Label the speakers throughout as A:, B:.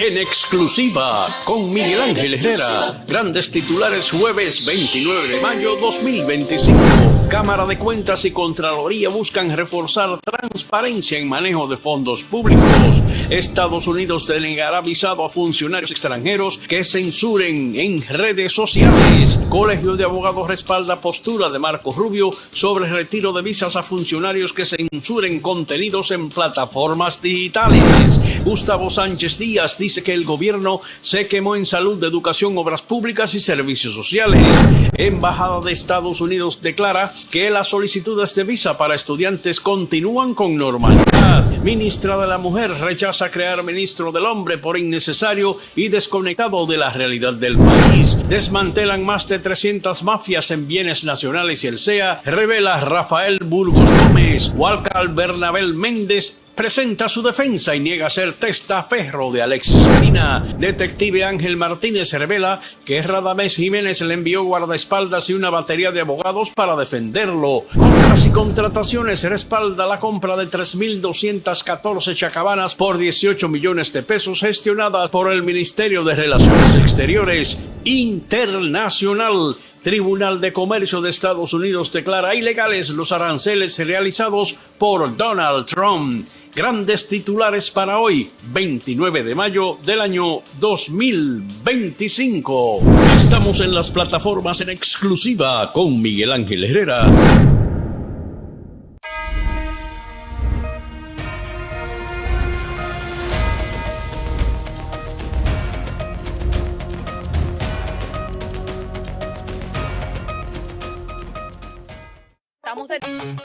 A: En exclusiva con Miguel Ángel Herrera. Grandes titulares jueves 29 de mayo 2025. Cámara de Cuentas y Contraloría buscan reforzar transparencia en manejo de fondos públicos. Estados Unidos denegará visado a funcionarios extranjeros que censuren en redes sociales. Colegio de Abogados respalda postura de Marco Rubio sobre el retiro de visas a funcionarios que censuren contenidos en plataformas digitales. Gustavo Sánchez Díaz dice que el gobierno se quemó en salud, educación, obras públicas y servicios sociales. Embajada de Estados Unidos declara que las solicitudes de visa para estudiantes continúan con normalidad. Ministra de la Mujer rechaza crear ministro del Hombre por innecesario y desconectado de la realidad del país. Desmantelan más de 300 mafias en bienes nacionales y el CEA, revela Rafael Burgos Gómez. Walcar Bernabel Méndez presenta su defensa y niega ser testaferro de Alexis Medina. Detective Ángel Martínez revela que Radamés Jiménez le envió guardaespaldas y una batería de abogados para defenderlo. Compras y contrataciones respalda la compra de 3.214 chacabanas por 18 millones de pesos gestionadas por el Ministerio de Relaciones Exteriores Internacional. Tribunal de Comercio de Estados Unidos declara ilegales los aranceles realizados por Donald Trump. Grandes titulares para hoy, 29 de mayo del año 2025. Estamos en las plataformas en exclusiva con Miguel Ángel Herrera.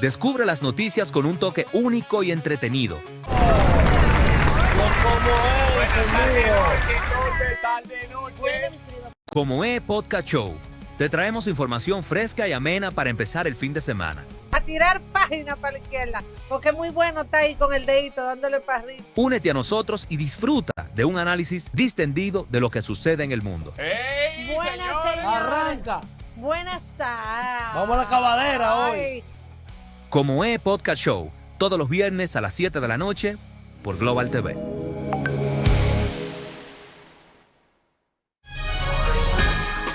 B: Descubre las noticias con un toque único y entretenido. Como Podcast Show, te traemos información fresca y amena para empezar el fin de semana.
C: A tirar página para la izquierda, porque muy bueno está ahí con el dedito dándole para arriba.
B: Únete a nosotros y disfruta de un análisis distendido de lo que sucede en el mundo.
D: ¡Ey,
C: Buenas,
D: señores!
E: Arranca.
C: Buenas tardes.
E: Vamos a la cavadera hoy.
B: Como Podcast Show, todos los viernes a las 7 de la noche por Global TV.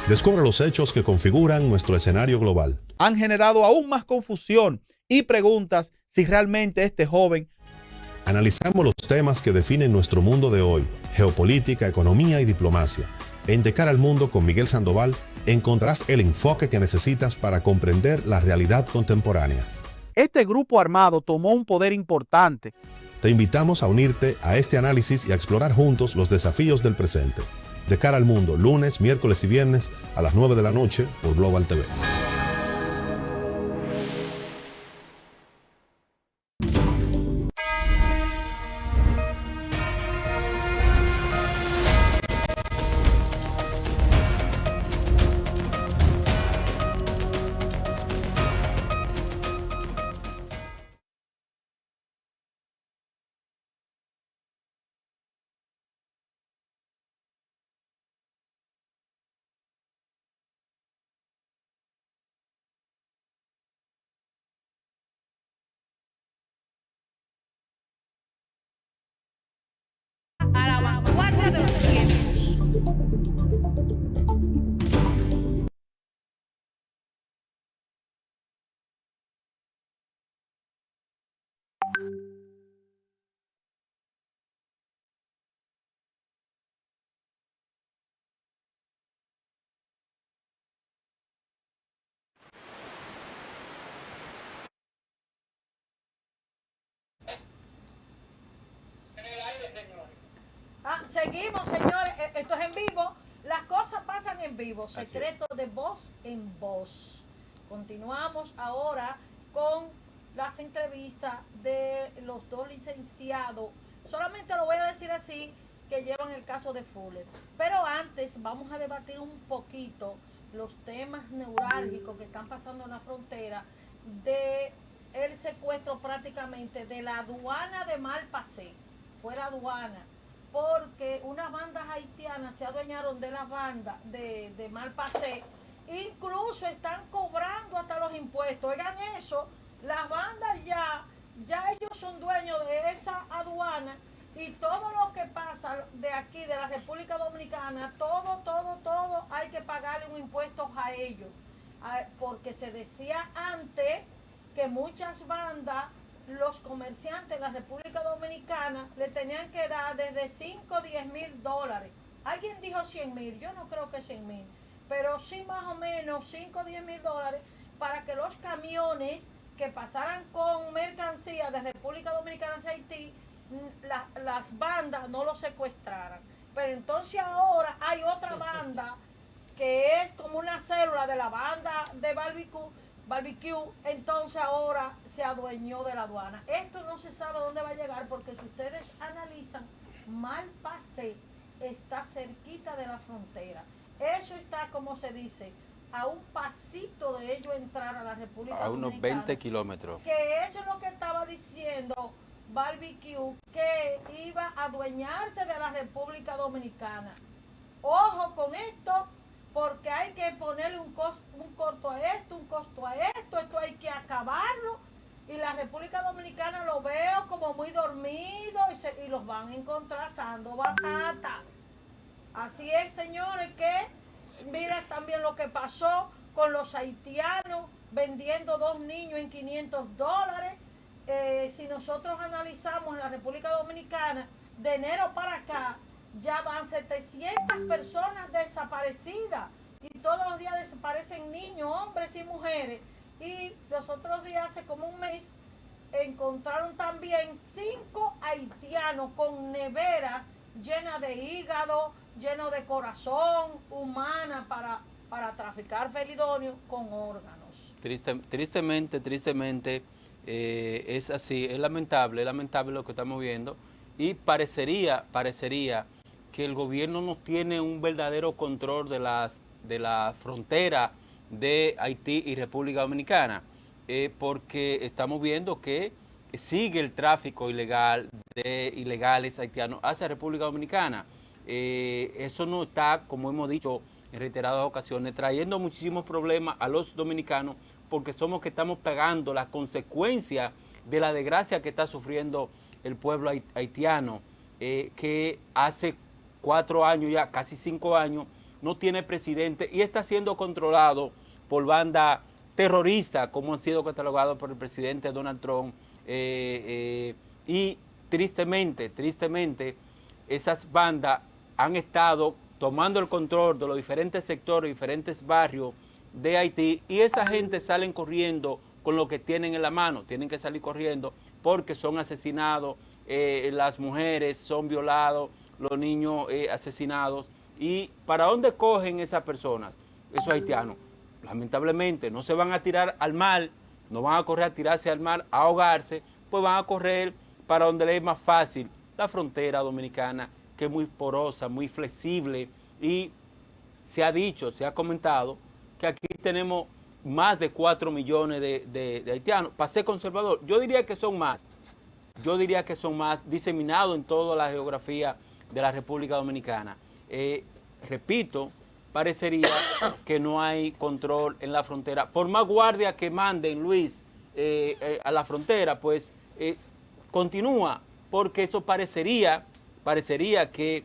F: Descubre los hechos que configuran nuestro escenario global.
G: Han generado aún más confusión y preguntas si realmente este joven...
F: Analizamos los temas que definen nuestro mundo de hoy: geopolítica, economía y diplomacia. En De Cara al Mundo con Miguel Sandoval encontrarás el enfoque que necesitas para comprender la realidad contemporánea.
G: Este grupo armado tomó un poder importante.
F: Te invitamos a unirte a este análisis y a explorar juntos los desafíos del presente. De Cara al Mundo, lunes, miércoles y viernes a las 9 de la noche por Global TV.
C: A la vanguardia de los tiempos. Seguimos, señores. Esto es en vivo. Las cosas pasan en vivo. Secreto de voz en voz. Continuamos ahora con las entrevistas de los dos licenciados. Solamente lo voy a decir así, que llevan el caso de Fuller. Pero antes vamos a debatir un poquito los temas neurálgicos que están pasando en la frontera de el secuestro prácticamente de la aduana de Malpasé. Fuera aduana. Porque unas bandas haitianas se adueñaron de las bandas de Malpasé, incluso están cobrando hasta los impuestos. Oigan eso, las bandas ya ellos son dueños de esa aduana Y todo lo que pasa de aquí, de la República Dominicana, todo, hay que pagarle un impuesto a ellos. Porque se decía antes que muchas bandas, los comerciantes de la República Dominicana, le tenían que dar desde 5 a 10 mil dólares. Alguien dijo 100 mil, yo no creo que 100 mil, pero sí más o menos 5 o 10 mil dólares para que los camiones que pasaran con mercancía de República Dominicana hacia Haití, las bandas no los secuestraran. Pero entonces ahora hay otra banda que es como una célula de la banda de barbecue, entonces ahora se adueñó de la aduana. Esto no se sabe dónde va a llegar, porque si ustedes analizan, Malpasé está cerquita de la frontera. Eso está, como se dice, a un pasito de ellos entrar a la República Dominicana.
D: A unos 20 kilómetros.
C: Que eso es lo que estaba diciendo Barbecue, que iba a adueñarse de la República Dominicana. Ojo con esto, porque hay que ponerle un costo a esto, un costo a esto hay que acabarlo. Y la República Dominicana lo veo como muy dormido y los van a encontrar asando batata. Así es, señores, que mira también lo que pasó con los haitianos vendiendo 2 niños en 500 dólares. Si nosotros analizamos en la República Dominicana, de enero para acá, ya van 700 personas desaparecidas. Y todos los días desaparecen niños, hombres y mujeres. Y los otros días, hace como un mes, encontraron también 5 haitianos con neveras llenas de hígado, lleno de corazón humana para traficar felidonio con órganos.
D: Tristemente, es así, es lamentable lo que estamos viendo, y parecería que el gobierno no tiene un verdadero control de la frontera de Haití y República Dominicana, porque estamos viendo que sigue el tráfico ilegal de ilegales haitianos hacia República Dominicana. Eso no está, como hemos dicho en reiteradas ocasiones, trayendo muchísimos problemas a los dominicanos, porque somos que estamos pagando las consecuencias de la desgracia que está sufriendo el pueblo haitiano, que hace 4 años ya, casi 5 años, no tiene presidente y está siendo controlado por bandas terroristas, como han sido catalogados por el presidente Donald Trump. Y tristemente, esas bandas han estado tomando el control de los diferentes sectores, diferentes barrios de Haití, y esa gente salen corriendo con lo que tienen en la mano. Tienen que salir corriendo porque son asesinados, las mujeres son violados, los niños asesinados. ¿Y para dónde cogen esas personas, esos haitianos? Lamentablemente no se van a tirar al mar, no van a correr a tirarse al mar, a ahogarse, pues van a correr para donde les es más fácil, la frontera dominicana, que es muy porosa, muy flexible, y se ha dicho, se ha comentado, que aquí tenemos más de 4 millones de haitianos. Para ser conservador, yo diría que son más diseminados en toda la geografía de la República Dominicana. Repito, parecería que no hay control en la frontera. Por más guardia que manden, Luis, a la frontera, pues continúa, porque eso parecería que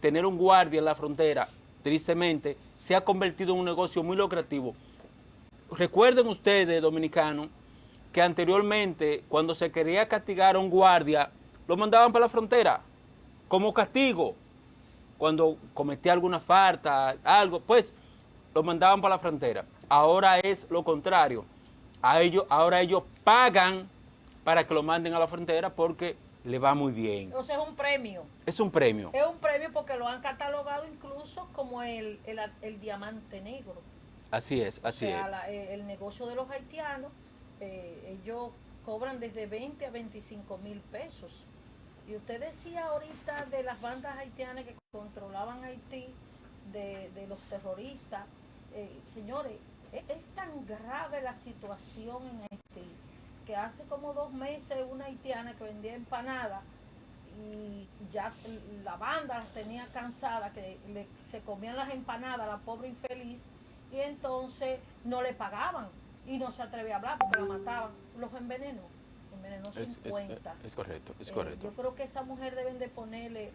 D: tener un guardia en la frontera, tristemente, se ha convertido en un negocio muy lucrativo. Recuerden ustedes, dominicanos, que anteriormente, cuando se quería castigar a un guardia, lo mandaban para la frontera como castigo. Cuando cometía alguna falta, algo, pues lo mandaban para la frontera. Ahora es lo contrario. Ahora ellos pagan para que lo manden a la frontera porque le va muy bien.
C: O sea, es un premio.
D: Es un premio.
C: Es un premio porque lo han catalogado incluso como el diamante negro.
D: Así es, así es.
C: El negocio de los haitianos, ellos cobran desde 20 a 25 mil pesos. Y usted decía ahorita de las bandas haitianas que controlaban Haití, de los terroristas. Señores, es tan grave la situación en Haití que hace como 2 meses una haitiana que vendía empanadas y ya la banda las tenía cansada, que se comían las empanadas, la pobre infeliz, y entonces no le pagaban y no se atrevía a hablar porque la mataban, los envenenó. Jiménez, no
D: Es
C: 50.
D: correcto, es
C: Yo
D: correcto.
C: creo que esa mujer deben de ponerle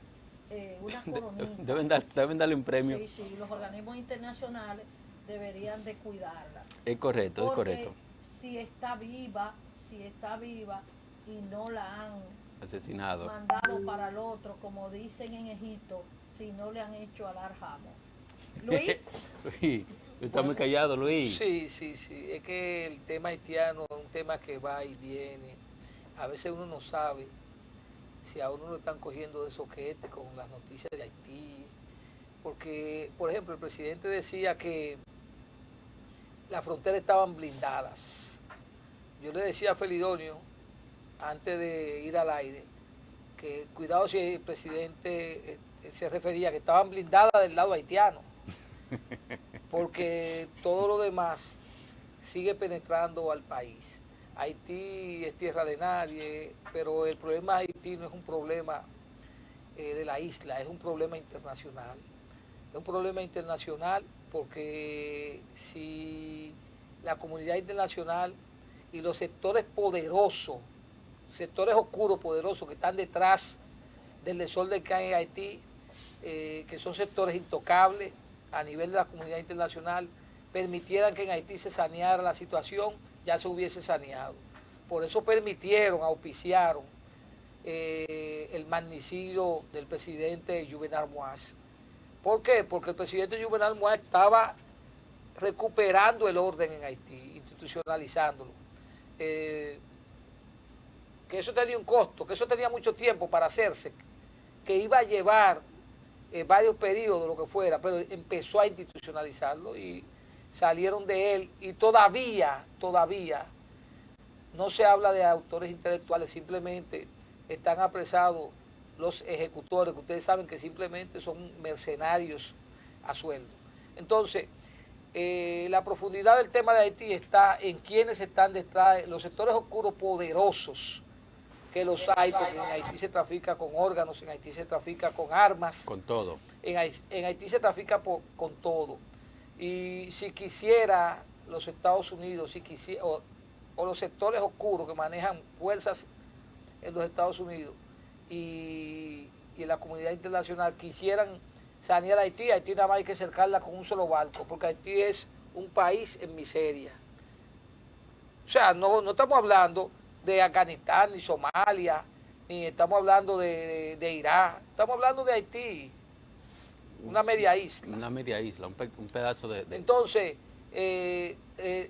C: una coronita.
D: Deben darle un premio.
C: Sí, sí, los organismos internacionales deberían de cuidarla.
D: Es correcto, es
C: Porque
D: correcto.
C: si está viva y no la han
D: Asesinado.
C: mandado para el otro, como dicen en Egipto, si no le han hecho alar jamón. Luis,
D: Luis, está muy callado, Luis.
E: Sí. Es que el tema haitiano es un tema que va y viene. A veces uno no sabe si a uno lo están cogiendo de soquete con las noticias de Haití. Porque, por ejemplo, el presidente decía que las fronteras estaban blindadas. Yo le decía a Felidonio, antes de ir al aire, que cuidado si el presidente se refería a que estaban blindadas del lado haitiano, porque todo lo demás sigue penetrando al país. Haití es tierra de nadie, pero el problema de Haití no es un problema de la isla, es un problema internacional. Es un problema internacional porque si la comunidad internacional y los sectores poderosos, sectores oscuros poderosos que están detrás del desorden que hay en Haití, que son sectores intocables a nivel de la comunidad internacional, permitieran que en Haití se saneara la situación, ya se hubiese saneado. Por eso permitieron, auspiciaron el magnicidio del presidente Juvenal Moïse. ¿Por qué? Porque el presidente Juvenal Moïse estaba recuperando el orden en Haití, institucionalizándolo. Que eso tenía un costo, que eso tenía mucho tiempo para hacerse, que iba a llevar varios periodos, lo que fuera, pero empezó a institucionalizarlo y salieron de él y todavía no se habla de autores intelectuales, simplemente están apresados los ejecutores, que ustedes saben que simplemente son mercenarios a sueldo. Entonces, la profundidad del tema de Haití está en quienes están detrás, los sectores oscuros poderosos, que los hay, porque en Haití se trafica con órganos, en Haití se trafica con armas.
D: Con todo.
E: En Haití se trafica con todo. Y si quisiera los Estados Unidos, o los sectores oscuros que manejan fuerzas en los Estados Unidos y en la comunidad internacional quisieran sanear a Haití, Haití nada más hay que cercarla con un solo barco, porque Haití es un país en miseria. O sea, no estamos hablando de Afganistán, ni Somalia, ni estamos hablando de Irak, estamos hablando de Haití, una media isla.
D: Una media isla, un pedazo de...
E: Entonces, ese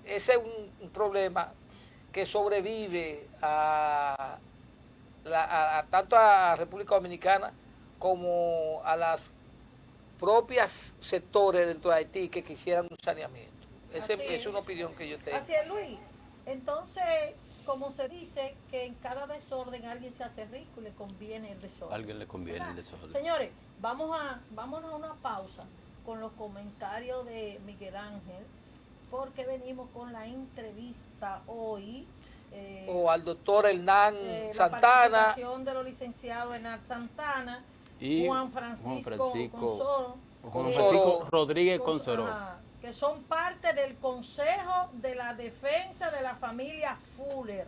E: es un problema que sobrevive tanto a República Dominicana como a las propias sectores dentro de Haití que quisieran un saneamiento. Esa es una opinión que yo tengo.
C: así es, Luis. Entonces, como se dice que en cada desorden alguien se hace rico y le conviene el desorden.
D: A alguien le conviene el desorden.
C: Señores, vámonos a una pausa con los comentarios de Miguel Ángel, porque venimos con la entrevista hoy.
E: O al doctor Hernán
C: La
E: Santana.
C: participación de los licenciados Hernán Santana
D: Y
C: Juan Francisco
D: Rodríguez Consoró,
C: que son parte del Consejo de la Defensa de la Familia Fuller.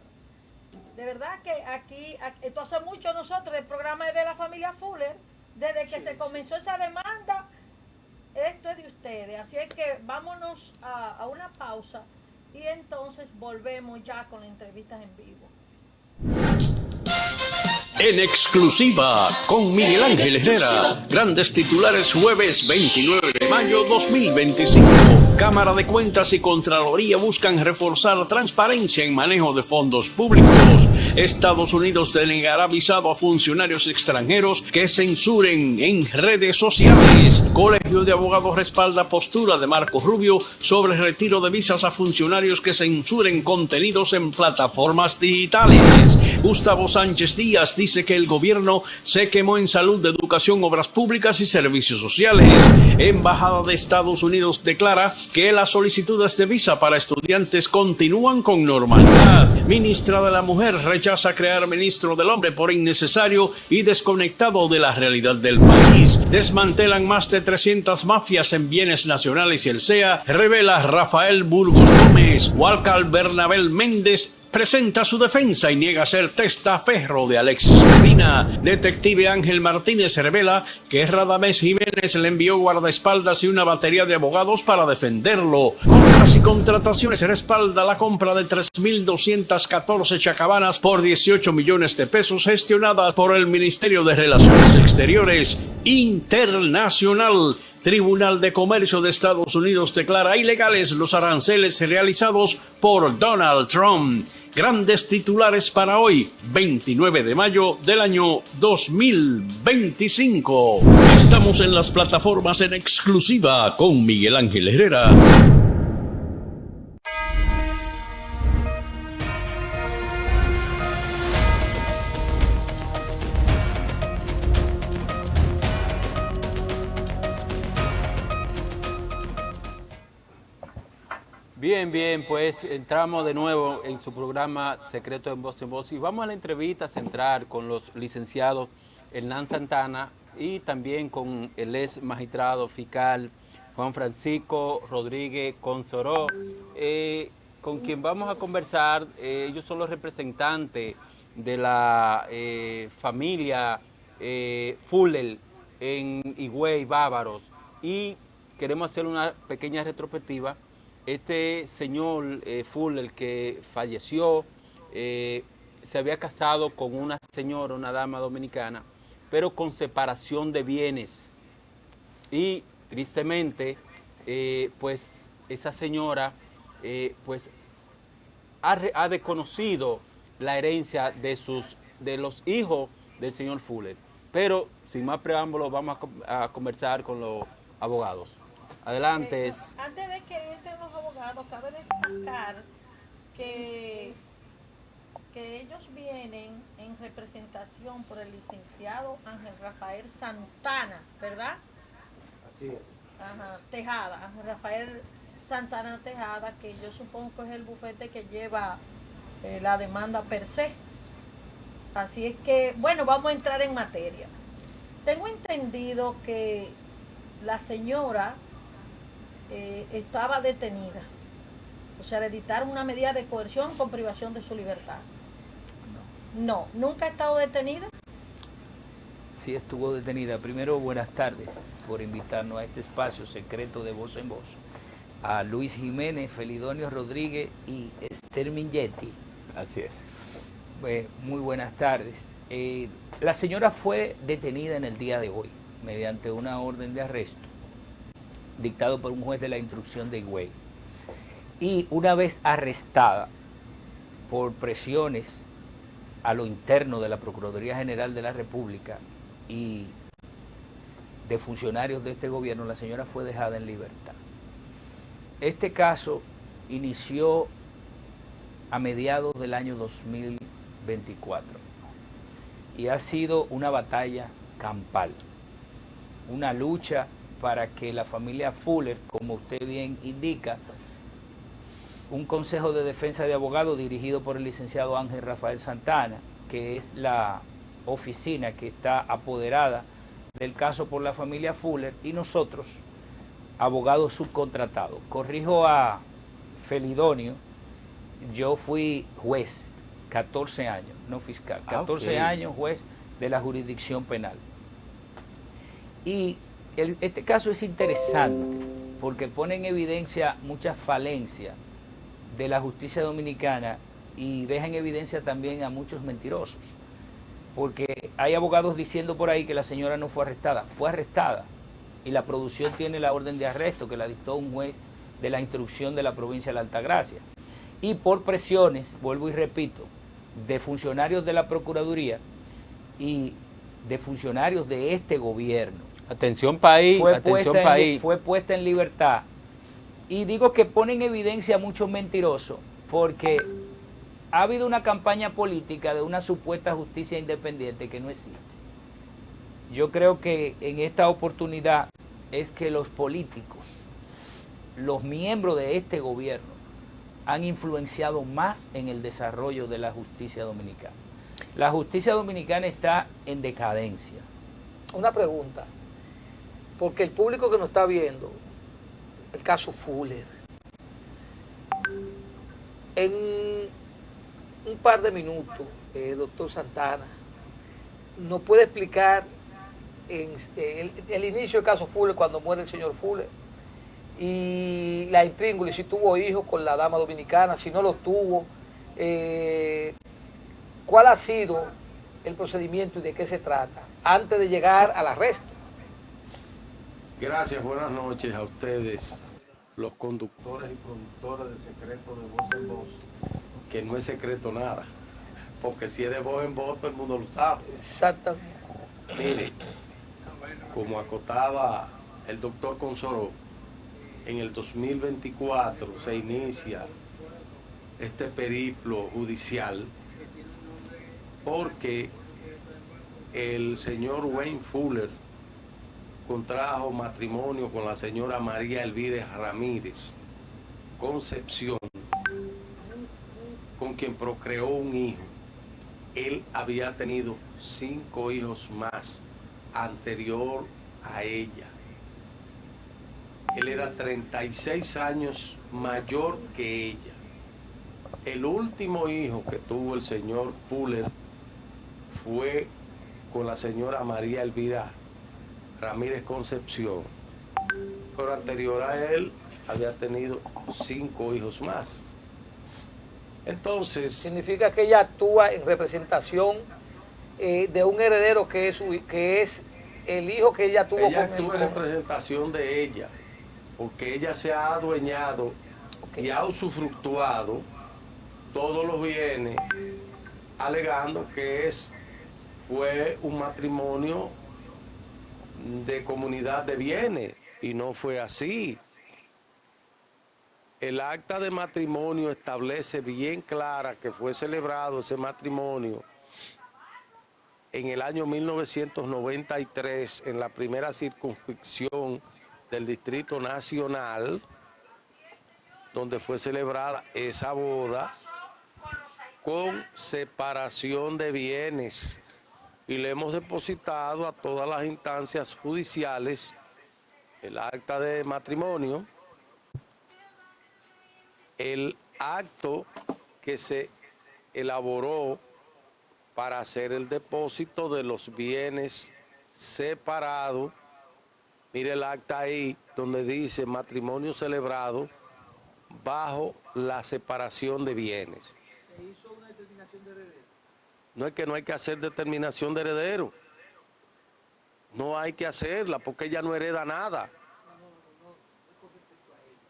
C: De verdad que aquí esto hace mucho nosotros, el programa es de la familia Fuller, desde que se comenzó esa demanda, esto es de ustedes. Así es que vámonos a una pausa y entonces volvemos ya con las entrevistas en vivo.
A: En exclusiva con Miguel Ángel Herrera. Grandes titulares jueves 29 de mayo 2025. Cámara de Cuentas y Contraloría buscan reforzar transparencia en manejo de fondos públicos. Estados Unidos denegará visado a funcionarios extranjeros que censuren en redes sociales. Colegio de Abogados respalda postura de Marco Rubio sobre retiro de visas a funcionarios que censuren contenidos en plataformas digitales. Gustavo Sánchez Díaz dice que el gobierno se quemó en salud, educación, obras públicas y servicios sociales. Embajada de Estados Unidos declara que las solicitudes de visa para estudiantes continúan con normalidad. Ministra de la Mujer rechaza crear ministro del Hombre por innecesario y desconectado de la realidad del país. Desmantelan más de 300 mafias en bienes nacionales y el CEA, revela Rafael Burgos Gómez. Hualcal Bernabel Méndez presenta su defensa y niega ser testaferro de Alexis Medina. Detective Ángel Martínez revela que Radamés Jiménez le envió guardaespaldas y una batería de abogados para defenderlo. Compras y contrataciones respalda la compra de 3.214 chacabanas por 18 millones de pesos gestionadas por el Ministerio de Relaciones Exteriores Internacional. Tribunal de Comercio de Estados Unidos declara ilegales los aranceles realizados por Donald Trump. Grandes titulares para hoy, 29 de mayo del año 2025. Estamos en las plataformas en exclusiva con Miguel Ángel Herrera.
D: Bien, pues entramos de nuevo en su programa Secreto en Voz y vamos a la entrevista central con los licenciados Hernán Santana y también con el ex magistrado fiscal Juan Francisco Rodríguez Consoró, con quien vamos a conversar. Ellos son los representantes de la familia Fuller en Higüey, Bávaros, y queremos hacer una pequeña retrospectiva. Este señor Fuller, que falleció, se había casado con una señora, una dama dominicana, pero con separación de bienes. Y tristemente, pues esa señora pues ha desconocido la herencia de los hijos del señor Fuller. Pero sin más preámbulos, vamos a conversar con los abogados. Adelante.
C: Antes de que entren los abogados, cabe destacar que ellos vienen en representación por el licenciado Ángel Rafael Santana, ¿verdad?
E: Así es.
C: Ajá, Tejada, Ángel Rafael Santana Tejada, que yo supongo que es el bufete que lleva la demanda per se. Así es que, bueno, vamos a entrar en materia. Tengo entendido que la señora estaba detenida, o sea, le dictaron una medida de coerción con privación de su libertad. No, ¿nunca ha estado detenida?
H: Sí, estuvo detenida. Primero, buenas tardes por invitarnos a este espacio secreto de Voz en Voz. A Luis Jiménez, Felidonio Rodríguez y Esther Minghetti.
D: Así es.
H: Muy buenas tardes. La señora fue detenida en el día de hoy mediante una orden de arresto dictado por un juez de la instrucción de Higüey. Y una vez arrestada por presiones a lo interno de la Procuraduría General de la República y de funcionarios de este gobierno, la señora fue dejada en libertad. Este caso inició a mediados del año 2024 y ha sido una batalla campal, una lucha para que la familia Fuller, como usted bien indica, un consejo de defensa de abogados dirigido por el licenciado Ángel Rafael Santana, que es la oficina que está apoderada del caso por la familia Fuller, y nosotros, abogados subcontratados. Corrijo a Felidonio, yo fui juez 14 años, no fiscal, 14 años juez de la jurisdicción penal. Y este caso es interesante porque pone en evidencia muchas falencias de la justicia dominicana y deja en evidencia también a muchos mentirosos. Porque hay abogados diciendo por ahí que la señora no fue arrestada y la producción tiene la orden de arresto que la dictó un juez de la instrucción de la provincia de la Altagracia. Y por presiones, vuelvo y repito, de funcionarios de la Procuraduría y de funcionarios de este gobierno.
D: Atención país,
H: fue puesta en libertad. Y digo que pone en evidencia a muchos mentirosos porque ha habido una campaña política de una supuesta justicia independiente que no existe. Yo creo que en esta oportunidad es que los políticos, los miembros de este gobierno, han influenciado más en el desarrollo de la justicia dominicana. La justicia dominicana está en decadencia.
E: Una pregunta, porque el público que nos está viendo, el caso Fuller, en par de minutos, doctor Santana, nos puede explicar el inicio del caso Fuller, cuando muere el señor Fuller, y la intríngulis, si tuvo hijos con la dama dominicana, si no los tuvo, cuál ha sido el procedimiento y de qué se trata antes de llegar al arresto?
I: Gracias, buenas noches a ustedes, los conductores y productores de Secreto de Voz en Voz, que no es secreto nada, porque si es de voz en voz todo el mundo lo sabe.
E: Exactamente.
I: Mire, como acotaba el doctor Consoró, en el 2024 se inicia este periplo judicial porque el señor Wayne Fuller contrajo matrimonio con la señora María Elvira Ramírez Concepción, con quien procreó un hijo. Él había tenido 5 hijos más anterior a ella. Él era 36 años mayor que ella. El último hijo que tuvo el señor Fuller fue con la señora María Elvira Ramírez Concepción, pero anterior a él había tenido 5 hijos más. Entonces...
E: significa que ella actúa en representación de un heredero que es el hijo que ella tuvo.
I: Ella actúa en representación de ella, porque ella se ha adueñado y ha usufructuado todos los bienes, alegando que fue un matrimonio de comunidad de bienes, y no fue así. El acta de matrimonio establece bien clara que fue celebrado ese matrimonio en el año 1993 en la primera circunscripción del Distrito Nacional, donde fue celebrada esa boda con separación de bienes, y le hemos depositado a todas las instancias judiciales el acta de matrimonio, el acto que se elaboró para hacer el depósito de los bienes separados. Mire el acta ahí donde dice matrimonio celebrado bajo la separación de bienes.
E: ¿Se hizo una determinación de heredero?
I: No es que no hay que hacer determinación de heredero. No hay que hacerla porque ella no hereda nada.
E: No es con respecto a ella.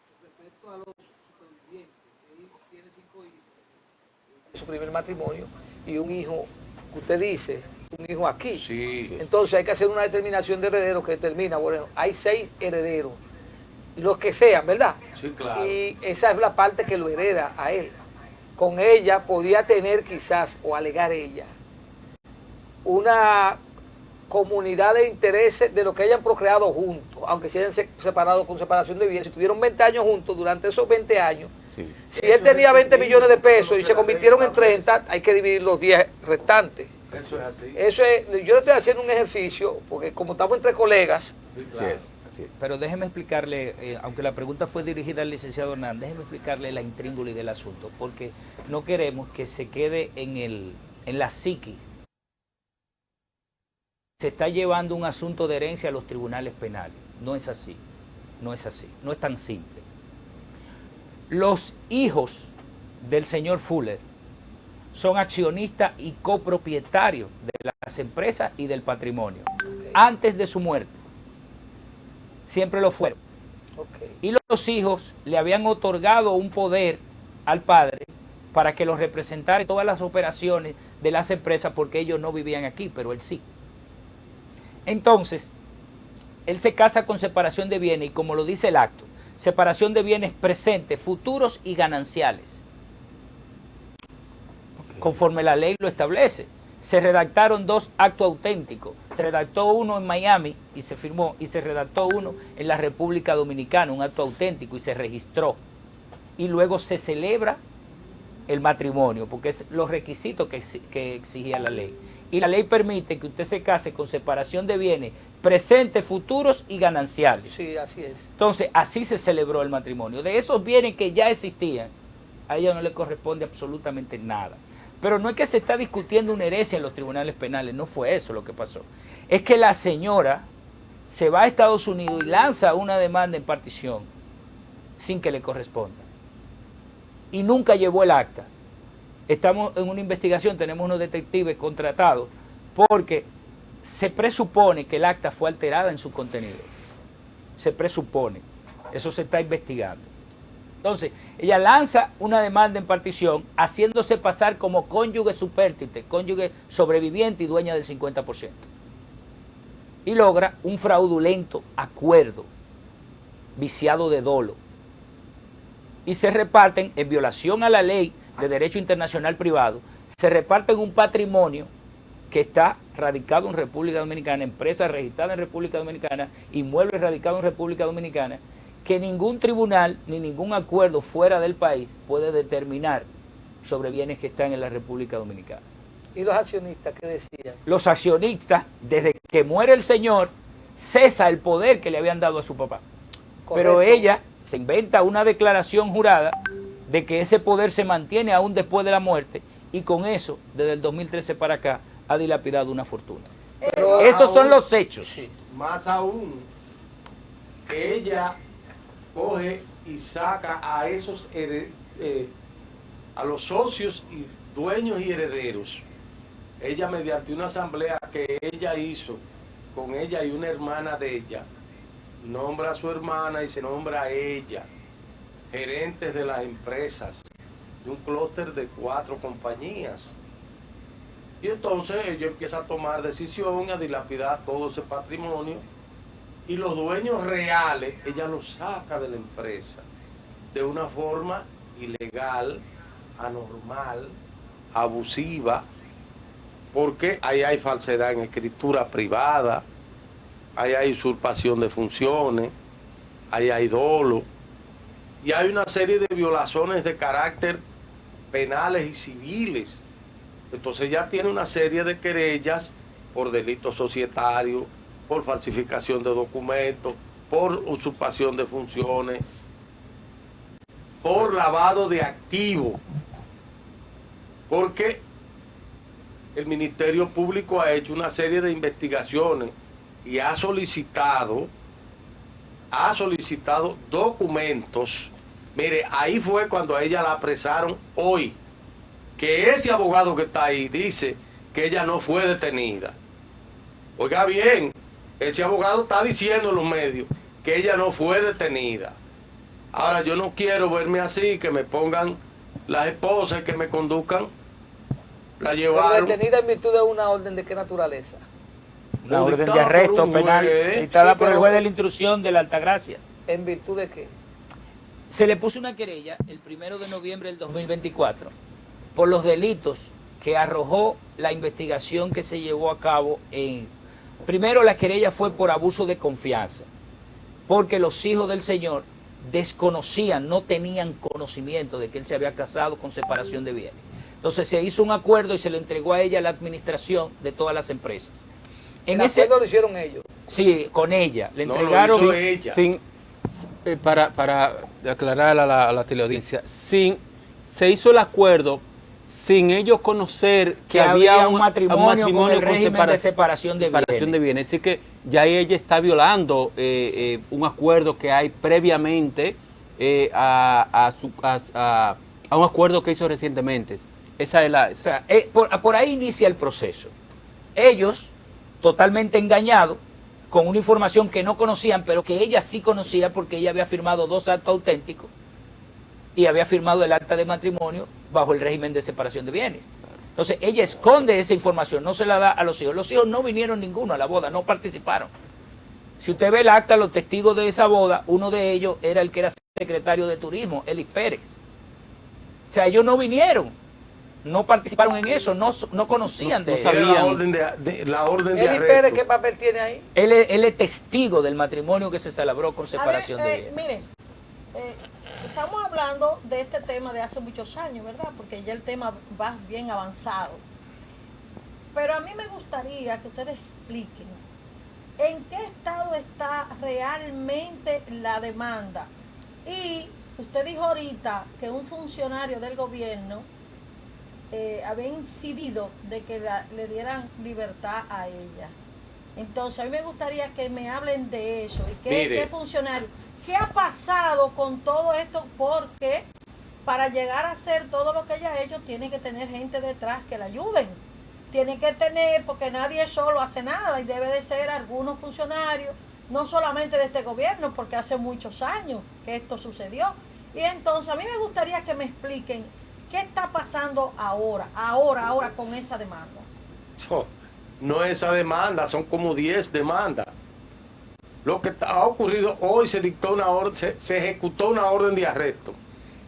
E: Con respecto a los supervivientes, él tiene 5 hijos. Su primer matrimonio y un hijo, usted dice, un hijo aquí.
I: Sí.
E: Entonces hay que hacer una determinación de heredero que determina, bueno, hay 6 herederos, los que sean, ¿verdad?
I: Sí, claro.
E: Y esa es la parte que lo hereda a él. Con ella podía tener quizás, o alegar ella, una comunidad de intereses de lo que hayan procreado juntos, aunque se hayan separado con separación de bienes. Si tuvieron 20 años juntos, durante esos 20 años,
D: Sí.
E: si él tenía 20 millones de pesos y se convirtieron en 30, hay que dividir los 10 restantes.
I: Eso es así.
E: Eso es, yo estoy haciendo un ejercicio, porque como estamos entre colegas,
D: Así es, así es.
H: Pero déjeme explicarle, aunque la pregunta fue dirigida al licenciado Hernán, déjeme explicarle la intríngulis del asunto, porque no queremos que se quede en la psiqui. Se está llevando un asunto de herencia a los tribunales penales. No es así, no es así, no es tan simple. Los hijos del señor Fuller son accionistas y copropietarios de las empresas y del patrimonio. Antes de su muerte, siempre lo fueron. Y los hijos le habían otorgado un poder al padre para que los representara en todas las operaciones de las empresas, porque ellos no vivían aquí, pero él sí. Entonces, él se casa con separación de bienes y, como lo dice el acto, separación de bienes presentes, futuros y gananciales. Conforme la ley lo establece. Se redactaron 2 actos auténticos. Se redactó uno en Miami y se firmó, y se redactó uno en la República Dominicana, un acto auténtico, y se registró. Y luego se celebra el matrimonio, porque es los requisitos que exigía la ley. Y la ley permite que usted se case con separación de bienes presentes, futuros y gananciales.
E: sí, así es.
H: Entonces, así se celebró el matrimonio. De esos bienes que ya existían, a ella no le corresponde absolutamente nada. Pero no es que se está discutiendo una herencia en los tribunales penales, no fue eso lo que pasó. Es que la señora se va a Estados Unidos y lanza una demanda en partición sin que le corresponda. Y nunca llevó el acta. Estamos en una investigación, tenemos unos detectives contratados porque se presupone que el acta fue alterada en su contenido. Se presupone. Eso se está investigando. Entonces, ella lanza una demanda en partición haciéndose pasar como cónyuge supérstite, cónyuge sobreviviente y dueña del 50%. Y logra un fraudulento acuerdo viciado de dolo. Y se reparten, en violación a la ley de derecho internacional privado, se reparten un patrimonio que está radicado en República Dominicana, empresa registrada en República Dominicana, inmueble radicado en República Dominicana, que ningún tribunal ni ningún acuerdo fuera del país puede determinar sobre bienes que están en la República Dominicana.
E: ¿Y los accionistas qué decían?
H: Los accionistas, desde que muere el señor, cesa el poder que le habían dado a su papá.
E: Correcto.
H: Pero ella se inventa una declaración jurada de que ese poder se mantiene aún después de la muerte y con eso, desde el 2013 para acá, ha dilapidado una fortuna.
E: Pero
H: Esos son los hechos.
E: Sí.
I: Más aún, ella coge y saca a esos a los socios y dueños y herederos. Ella, mediante una asamblea que ella hizo con ella y una hermana de ella, nombra a su hermana y se nombra a ella gerentes de las empresas de un clúster de 4 compañías. Y entonces ella empieza a tomar decisión, a dilapidar todo ese patrimonio, y los dueños reales, ella los saca de la empresa de una forma ilegal, anormal, abusiva, porque ahí hay falsedad en escritura privada, ahí hay usurpación de funciones, ahí hay dolo, y hay una serie de violaciones de carácter penales y civiles. Entonces ya tiene una serie de querellas por delitos societarios, por falsificación de documentos, por usurpación de funciones, por lavado de activos, porque el Ministerio Público ha hecho una serie de investigaciones y ha solicitado documentos. Mire, ahí fue cuando a ella la apresaron hoy, que ese abogado que está ahí dice que ella no fue detenida. Oiga bien, ese abogado está diciendo en los medios que ella no fue detenida. Ahora, yo no quiero verme así, que me pongan las esposas y que me conduzcan. La llevaron.
E: Detenida en virtud de una orden de qué naturaleza.
H: Una orden de arresto penal dictada por el juez de la instrucción de la Altagracia.
E: ¿En virtud de qué?
H: Se le puso una querella el 1 de noviembre del 2024 por los delitos que arrojó la investigación que se llevó a cabo en... Primero, la querella fue por abuso de confianza, porque los hijos del señor desconocían, no tenían conocimiento de que él se había casado con separación de bienes. Entonces se hizo un acuerdo y se le entregó a ella la administración de todas las empresas.
E: ¿El acuerdo lo hicieron ellos?
H: Sí, con ella. Le
I: No,
H: entregaron...
I: lo hizo ella.
D: Para aclarar a la teleaudiencia, se hizo el acuerdo sin ellos conocer que había un matrimonio
H: con el
D: con
H: régimen de separación de
D: bienes. Así que ya ella está violando un acuerdo que hay previamente a un acuerdo que hizo recientemente. Esa es la...
H: O sea, por ahí inicia el proceso. Ellos, totalmente engañados, con una información que no conocían, pero que ella sí conocía porque ella había firmado 2 actos auténticos y había firmado el acta de matrimonio bajo el régimen de separación de bienes. Entonces ella esconde esa información, no se la da a los hijos. Los hijos no vinieron ninguno a la boda, no participaron. Si usted ve el acta, los testigos de esa boda, uno de ellos era el que era secretario de Turismo, Elis Pérez. O sea, ellos no vinieron, no participaron en eso, no conocían de eso.
I: La orden de
E: Elis Pérez, ¿qué papel tiene ahí?
H: Él es testigo del matrimonio que se celebró con separación de bienes.
C: Miren, estamos hablando de este tema de hace muchos años, ¿verdad? Porque ya el tema va bien avanzado. Pero a mí me gustaría que ustedes expliquen en qué estado está realmente la demanda y usted dijo ahorita que un funcionario del gobierno había incidido de que le dieran libertad a ella. Entonces, a mí me gustaría que me hablen de eso. ¿Y qué funcionario? ¿Qué ha pasado con todo esto? Porque para llegar a hacer todo lo que ella ha hecho, tiene que tener gente detrás que la ayuden. Tiene que tener, porque nadie solo hace nada, y debe de ser algunos funcionarios, no solamente de este gobierno, porque hace muchos años que esto sucedió. Y entonces, a mí me gustaría que me expliquen qué está pasando ahora con esa demanda.
I: No esa demanda, son como 10 demandas. Lo que ha ocurrido hoy, se dictó una orden, se ejecutó una orden de arresto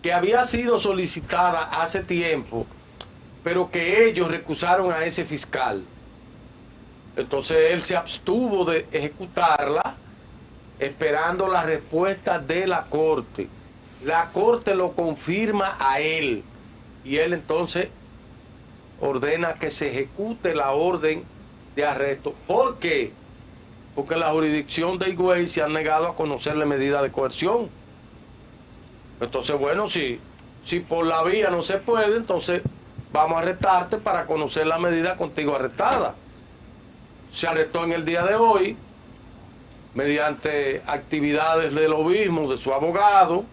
I: que había sido solicitada hace tiempo, pero que ellos recusaron a ese fiscal. Entonces él se abstuvo de ejecutarla, esperando la respuesta de la corte. La corte lo confirma a él y él entonces ordena que se ejecute la orden de arresto. ¿Por qué? Porque la jurisdicción de Higüey se ha negado a conocerle medida de coerción. Entonces, bueno, si por la vía no se puede, entonces vamos a arrestarte para conocer la medida contigo arrestada. Se arrestó en el día de hoy, mediante actividades del obispo, de su abogado.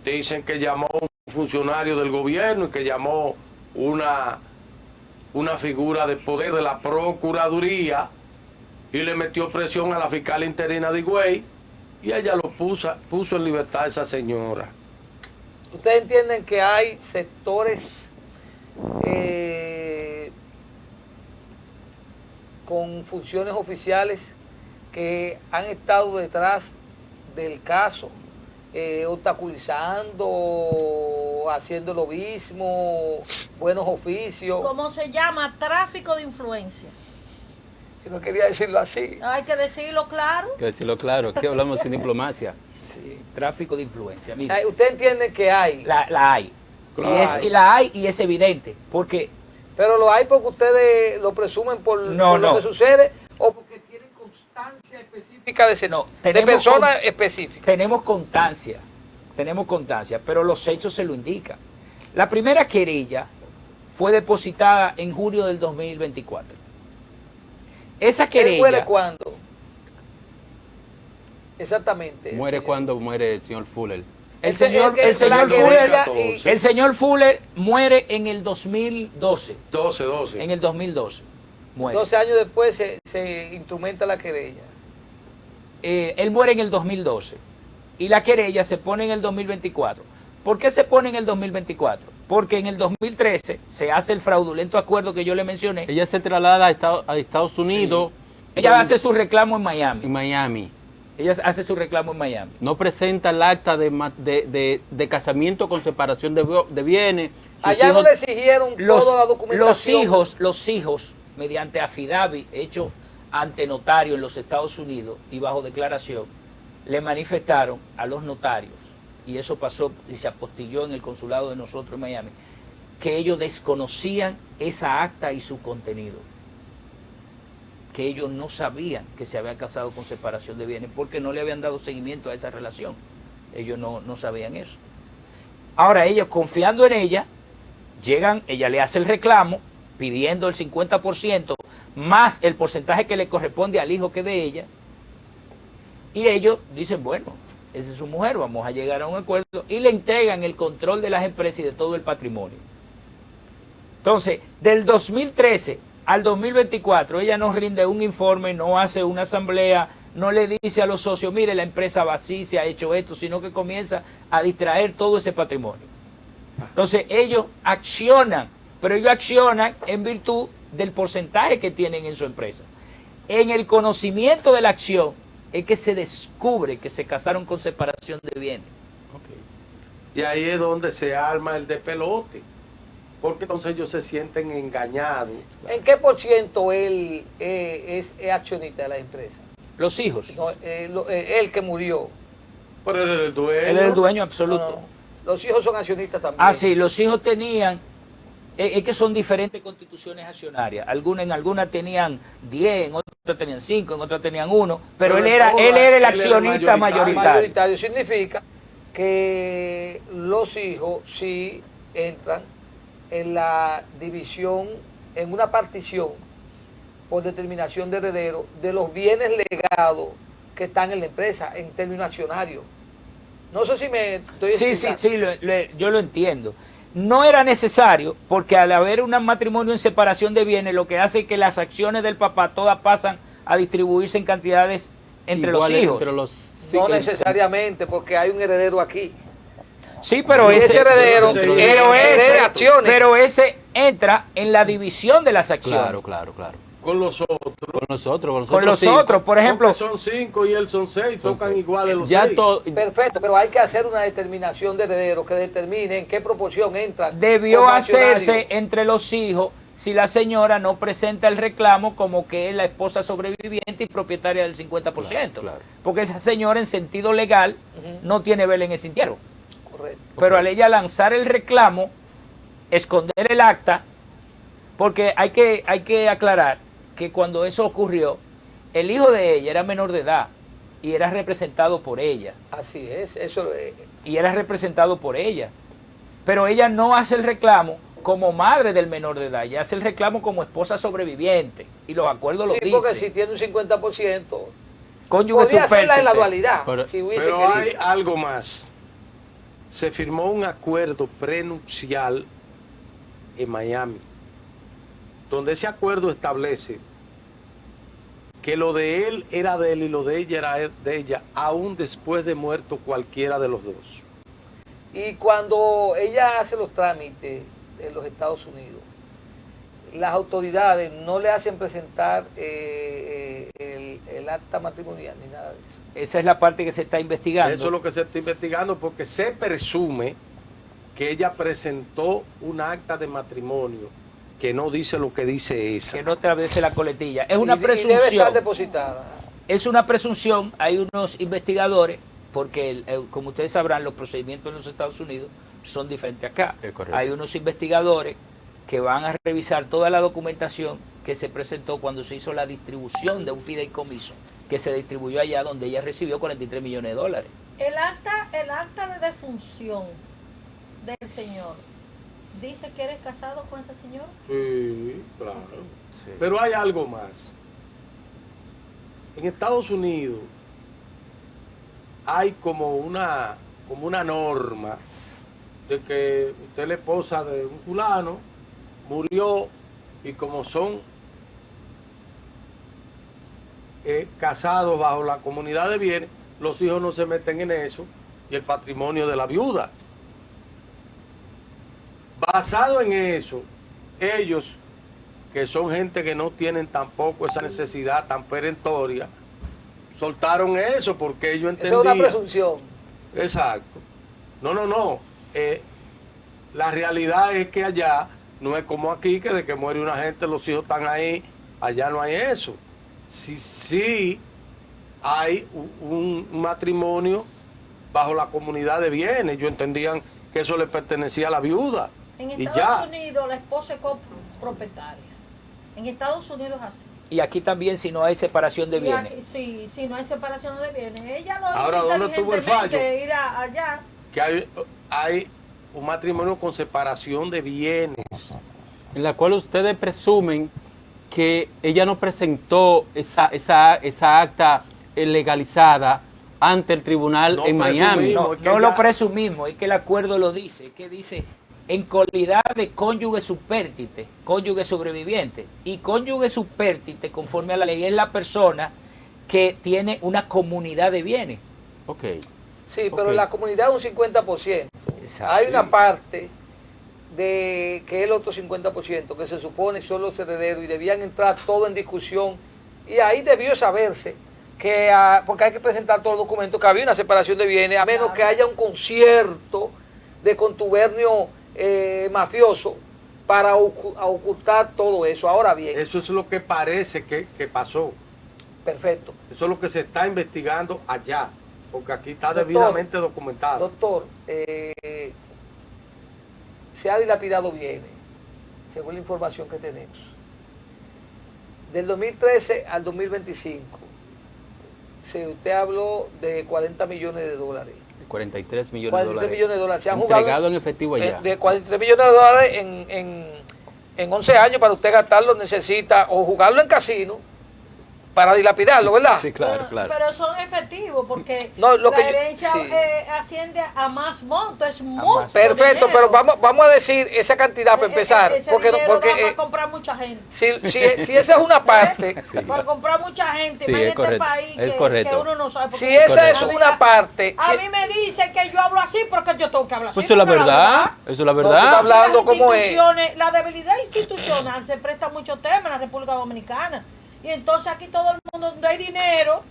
I: Dicen que llamó a un funcionario del gobierno y que llamó una figura de poder de la Procuraduría y le metió presión a la fiscal interina de Higüey y ella lo puso en libertad a esa señora.
E: ¿Ustedes entienden que hay sectores con funciones oficiales que han estado detrás del caso, obstaculizando, haciendo lobismo, buenos oficios?
C: ¿Cómo se llama? Tráfico de influencia.
E: Yo no quería decirlo así.
C: Hay que decirlo claro.
D: Hay que decirlo claro, aquí hablamos sin diplomacia.
H: Sí, tráfico de influencia. Mire,
E: ¿Usted entiende que hay?
H: la hay.
D: Claro.
H: Y la hay y es evidente, porque...
E: Pero lo hay porque ustedes lo presumen por lo que sucede o porque tienen constancia específica de personas específicas.
H: Tenemos constancia, pero los hechos se lo indican. La primera querella fue depositada en julio del 2024. Esa querella...
E: ¿Él muere cuándo? Exactamente.
D: Muere cuando muere el señor Fuller.
H: El señor Fuller muere en el 2012.
I: 12.
H: En el 2012. Muere.
E: 12 años después se instrumenta la querella.
H: Él muere en el 2012 y la querella se pone en el 2024. ¿Por qué se pone en el 2024? Porque en el 2013 se hace el fraudulento acuerdo que yo le mencioné.
D: Ella se traslada a Estados Unidos.
H: Sí. Ella hace su reclamo en Miami.
D: En Miami.
H: Ella hace su reclamo en Miami.
D: No presenta el acta de casamiento con separación de bienes.
E: Allá no le exigieron toda la documentación.
H: Los hijos, mediante affidavit hecho ante notario en los Estados Unidos y bajo declaración, le manifestaron a los notarios, y eso pasó y se apostilló en el consulado de nosotros en Miami, que ellos desconocían esa acta y su contenido, que ellos no sabían que se había casado con separación de bienes porque no le habían dado seguimiento a esa relación. Ellos no sabían eso. Ahora ellos, confiando en ella, llegan, ella le hace el reclamo pidiendo el 50% más el porcentaje que le corresponde al hijo que de ella, y ellos dicen, bueno, esa es su mujer, vamos a llegar a un acuerdo, y le entregan el control de las empresas y de todo el patrimonio. Entonces, del 2013 al 2024, ella no rinde un informe, no hace una asamblea, no le dice a los socios, mire, la empresa va así, se ha hecho esto, sino que comienza a distraer todo ese patrimonio. Entonces, ellos accionan, pero ellos accionan en virtud del porcentaje que tienen en su empresa. En el conocimiento de la acción es que se descubre que se casaron con separación de bienes.
I: Y ahí es donde se arma el despelote, porque entonces ellos se sienten engañados.
E: ¿En qué por ciento él es accionista de la empresa?
H: Los hijos.
E: No, él que murió.
I: Pero él era el dueño.
H: Él era el dueño absoluto.
E: No. Los hijos son accionistas también.
H: Ah, sí, los hijos tenían, es que son diferentes constituciones accionarias. En algunas tenían 10, en otras tenían 5, en otras tenían 1, pero él era el accionista mayoritario.
E: Mayoritario significa que los hijos sí entran en la división, en una partición por determinación de heredero de los bienes legados que están en la empresa en términos accionarios. No sé si me estoy explicando.
H: Sí, yo lo entiendo. No era necesario porque al haber un matrimonio en separación de bienes, lo que hace es que las acciones del papá todas pasan a distribuirse en cantidades entre los hijos.
E: No necesariamente, porque hay un heredero aquí.
H: Sí, pero
E: ese heredero
H: pero ese entra en la división de las acciones.
D: Claro.
I: Con los otros.
H: Con los otros, por ejemplo.
I: Porque son 5 y él son 6, tocan iguales los
D: ya
I: 6.
E: Perfecto, pero hay que hacer una determinación de heredero que determine en qué proporción entra.
H: Debió hacerse entre los hijos si la señora no presenta el reclamo como que es la esposa sobreviviente y propietaria del 50%.
D: Claro.
H: Porque esa señora en sentido legal no tiene vela en ese entierro.
E: Correcto.
H: Pero al ella lanzar el reclamo, esconder el acta, porque hay que aclarar que cuando eso ocurrió, el hijo de ella era menor de edad y era representado por ella.
E: Así es, eso
H: Y era representado por ella. Pero ella no hace el reclamo como madre del menor de edad, ella hace el reclamo como esposa sobreviviente. Y los acuerdos lo dicen.
E: Porque si tiene un 50%,
H: cónyuge
E: podría hacerla en la
H: supérstite.
E: dualidad.
I: Pero hay algo más. Se firmó un acuerdo prenupcial en Miami, donde ese acuerdo establece que lo de él era de él y lo de ella era de ella, aún después de muerto cualquiera de los dos.
E: Y cuando ella hace los trámites en los Estados Unidos, las autoridades no le hacen presentar el acta matrimonial ni nada de eso.
H: Esa es la parte que se está investigando.
I: Eso es lo que se está investigando, porque se presume que ella presentó un acta de matrimonio que no dice lo que dice esa.
H: Que no travese la coletilla. Es una
E: Y
H: presunción.
E: debe estar depositada.
H: Es una presunción. Hay unos investigadores, porque como ustedes sabrán, los procedimientos en los Estados Unidos son diferentes acá.
D: Es correcto.
H: Hay unos investigadores que van a revisar toda la documentación que se presentó cuando se hizo la distribución de un fideicomiso que se distribuyó allá donde ella recibió 43 millones de dólares.
C: El acta de defunción del señor dice que eres casado con ese señor.
I: Sí, claro.
C: Okay.
D: Sí.
I: Pero hay algo más. En Estados Unidos hay como una norma de que usted es la esposa de un fulano, murió, y como son casados bajo la comunidad de bienes, los hijos no se meten en eso, y el patrimonio de la viuda. Basado en eso, ellos, que son gente que no tienen tampoco esa necesidad tan perentoria, soltaron eso porque ellos entendían.
E: Esa es una presunción.
I: Exacto. No. La realidad es que allá no es como aquí, que de que muere una gente los hijos están ahí. Allá no hay eso. Sí hay un matrimonio bajo la comunidad de bienes. Ellos entendían que eso le pertenecía a la viuda.
C: En
I: Y
C: Estados
I: ya.
C: Unidos la esposa es copropietaria. En Estados Unidos es así.
H: Y aquí también si no hay separación de
C: Y
H: bienes.
C: aquí, sí, no hay separación de bienes. Ella no
I: Ahora, ¿dónde estuvo el fallo?
C: Ir allá.
I: Que hay un matrimonio con separación de bienes.
D: En la cual ustedes presumen que ella no presentó esa acta legalizada ante el tribunal
I: No
D: en Miami.
I: presumimos.
H: No,
I: es que
H: no lo
I: ya-
H: presumimos, es que el acuerdo lo dice, que dice en calidad de cónyuge supérstite, cónyuge sobreviviente. Y cónyuge supérstite, conforme a la ley, es la persona que tiene una comunidad de bienes.
D: Ok.
E: Sí, pero
D: Ok.
E: en la comunidad es un 50%.
H: Exacto.
E: Hay una parte de que es el otro 50%, que se supone son los herederos y debían entrar todo en discusión. Y ahí debió saberse que, porque hay que presentar todos los documentos, que había una separación de bienes, a menos que haya un concierto de contubernio mafioso para ocultar todo eso. Ahora bien,
I: Eso es lo que parece que pasó.
E: perfecto.
I: Eso es lo que se está investigando allá, porque aquí está
E: Doctor,
I: debidamente documentado.
E: Doctor, se ha dilapidado bienes, según la información que tenemos. Del 2013 al 2025, usted habló de 40 millones de dólares.
D: 43 millones
E: 43 millones de dólares. Se han
D: entregado
E: jugado
D: en efectivo allá.
E: de 43 millones de dólares en 11 años. Para usted gastarlo necesita o jugarlo en casino para dilapidarlo, ¿verdad?
D: Sí, claro, claro.
C: Pero son efectivos porque
E: No, lo
C: la
E: que yo-
C: herencia
E: sí.
C: Asciende a más monto, es mucho
E: Perfecto,
C: dinero.
E: pero vamos a decir esa cantidad para empezar.
C: Ese
E: Porque,
C: dinero da para
E: porque
C: comprar mucha gente.
E: si esa es una parte,
C: Para comprar mucha gente,
D: Sí,
C: más
D: es
C: en este
D: correcto,
C: país
D: es
C: que,
D: correcto.
C: que uno no sabe. porque-
E: si esa es
C: A mí-
E: una parte,
C: A
E: si-
C: mí me dicen que yo hablo así porque yo tengo que hablar
D: Pues
C: así.
D: eso es la
C: porque
D: verdad. Eso es la
E: No, tú estás
D: verdad.
E: hablando
C: Las
E: como es.
C: instituciones, la debilidad institucional se presta mucho tema en la República Dominicana. Y entonces aquí todo el mundo, donde hay dinero,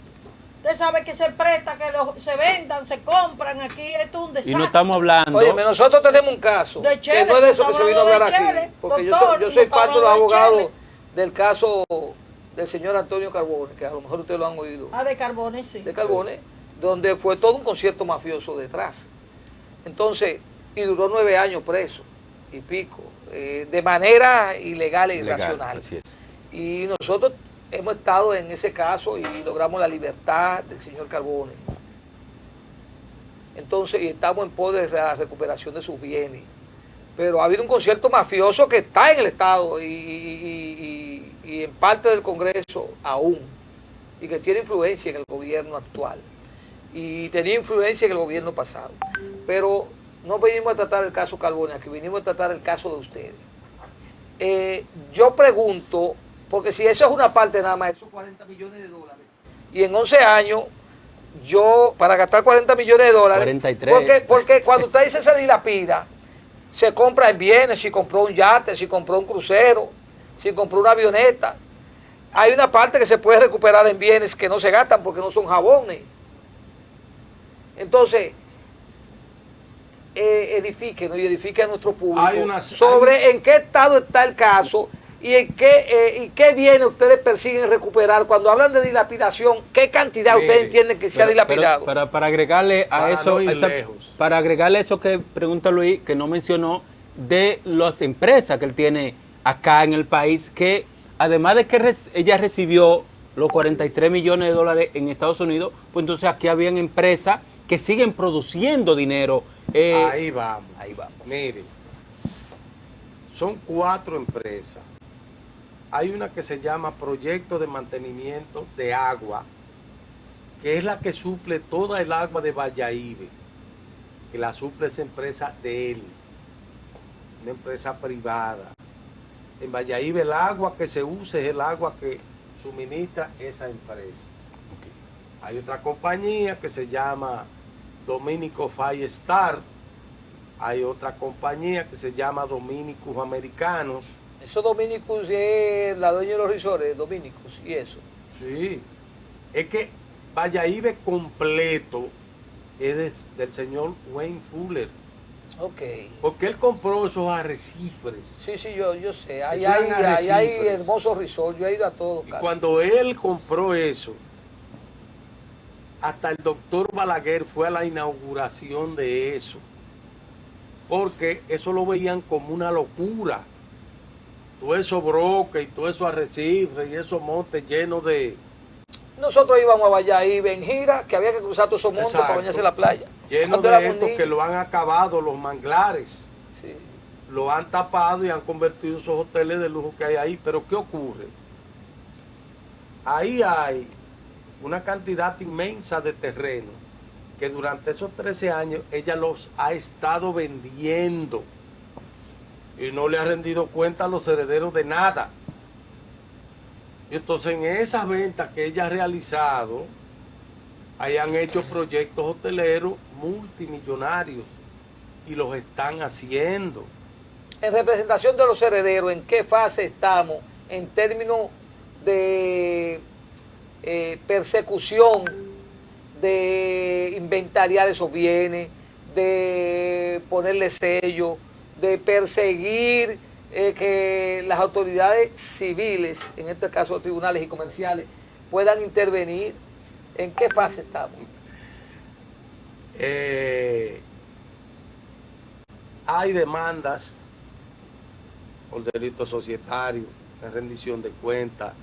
C: usted sabe que se presta, que se vendan, se compran. Aquí esto es un desastre.
D: Y no estamos hablando.
E: Oye, nosotros tenemos un caso,
C: De Chele,
E: que no es de eso que
C: estamos
E: se vino a
C: hablando
E: hablar
C: de
E: aquí,
C: Chele,
E: porque
C: doctor,
E: yo soy
C: no
E: parte de los
C: estamos hablando de
E: abogados del caso del señor Antonio Carbone, que a lo mejor ustedes lo han oído,
C: De Carbones, sí.
E: de Carbone, donde fue todo un concierto mafioso detrás. Entonces, y duró 9 años preso y pico, de manera ilegal e
D: Legal,
E: irracional.
D: así es.
E: Y nosotros hemos estado en ese caso y logramos la libertad del señor Carbone. Entonces, y estamos en pos de la recuperación de sus bienes. Pero ha habido un concierto mafioso que está en el Estado y en parte del Congreso aún, y que tiene influencia en el gobierno actual. Y tenía influencia en el gobierno pasado. Pero no venimos a tratar el caso Carbone aquí, venimos a tratar el caso de ustedes. Yo pregunto, porque si eso es una parte nada más, esos 40 millones de dólares, y en 11 años, yo, para gastar 40 millones de dólares,
D: 43.
E: porque cuando usted dice se dilapida, se compra en bienes, si compró un yate, si compró un crucero, si compró una avioneta, hay una parte que se puede recuperar en bienes que no se gastan porque no son jabones. Entonces, edifíquenos y edifique a nuestro público sobre en qué estado está el caso y en qué bienes ustedes persiguen recuperar. Cuando hablan de dilapidación, ¿qué cantidad ustedes entienden que se ha dilapidado?
D: Para agregarle a
I: Para
D: eso,
I: no ir lejos.
D: para agregarle eso que pregunta Luis, que no mencionó, de las empresas que él tiene acá en el país, que además de que ella recibió los 43 millones de dólares en Estados Unidos, pues entonces aquí habían empresas que siguen produciendo dinero.
I: Ahí vamos.
D: Ahí vamos.
I: Mire, son 4 empresas. Hay una que se llama Proyecto de Mantenimiento de Agua, que es la que suple toda el agua de Valladolid, que la suple esa empresa de él, una empresa privada. En Valladolid el agua que se usa es el agua que suministra esa empresa. Hay otra compañía que se llama Dominico Firestar. Hay otra compañía que se llama Dominicus Americanos.
E: Eso Dominicus es la dueña de los risores, Dominicus y eso.
I: Sí. Es que Valladolid completo es del señor Wayne Fuller.
E: Ok.
I: Porque él compró esos arrecifes.
E: Sí, yo sé. Ahí
I: Esos
E: hay,
I: eran
E: ahí hay
I: arrecifes.
E: hermosos resorts. Yo he ido a todos.
I: Y cuando él compró eso, hasta el doctor Balaguer fue a la inauguración de eso. Porque eso lo veían como una locura. Todo eso broque y todo eso arrecifes y esos montes llenos de...
E: Nosotros íbamos a Valladolid en gira, que había que cruzar todos esos montes para
I: Exacto.
E: bañarse en la playa.
I: Llenos
E: Cuando
I: de
E: éramos
I: estos
E: niños.
I: que lo han acabado, los manglares.
E: Sí.
I: Lo han tapado y han convertido esos hoteles de lujo que hay ahí. Pero ¿qué ocurre? Ahí hay una cantidad inmensa de terreno que durante esos 13 años ella los ha estado vendiendo y no le ha rendido cuenta a los herederos de nada. Y entonces en esas ventas que ella ha realizado, hayan hecho proyectos hoteleros multimillonarios y los están haciendo.
E: En representación de los herederos, ¿en qué fase estamos en términos de persecución, de inventariar esos bienes, de ponerle sello, de perseguir que las autoridades civiles, en este caso tribunales y comerciales, puedan intervenir? ¿En qué fase estamos?
I: Hay demandas por delitos societarios, de rendición de cuentas,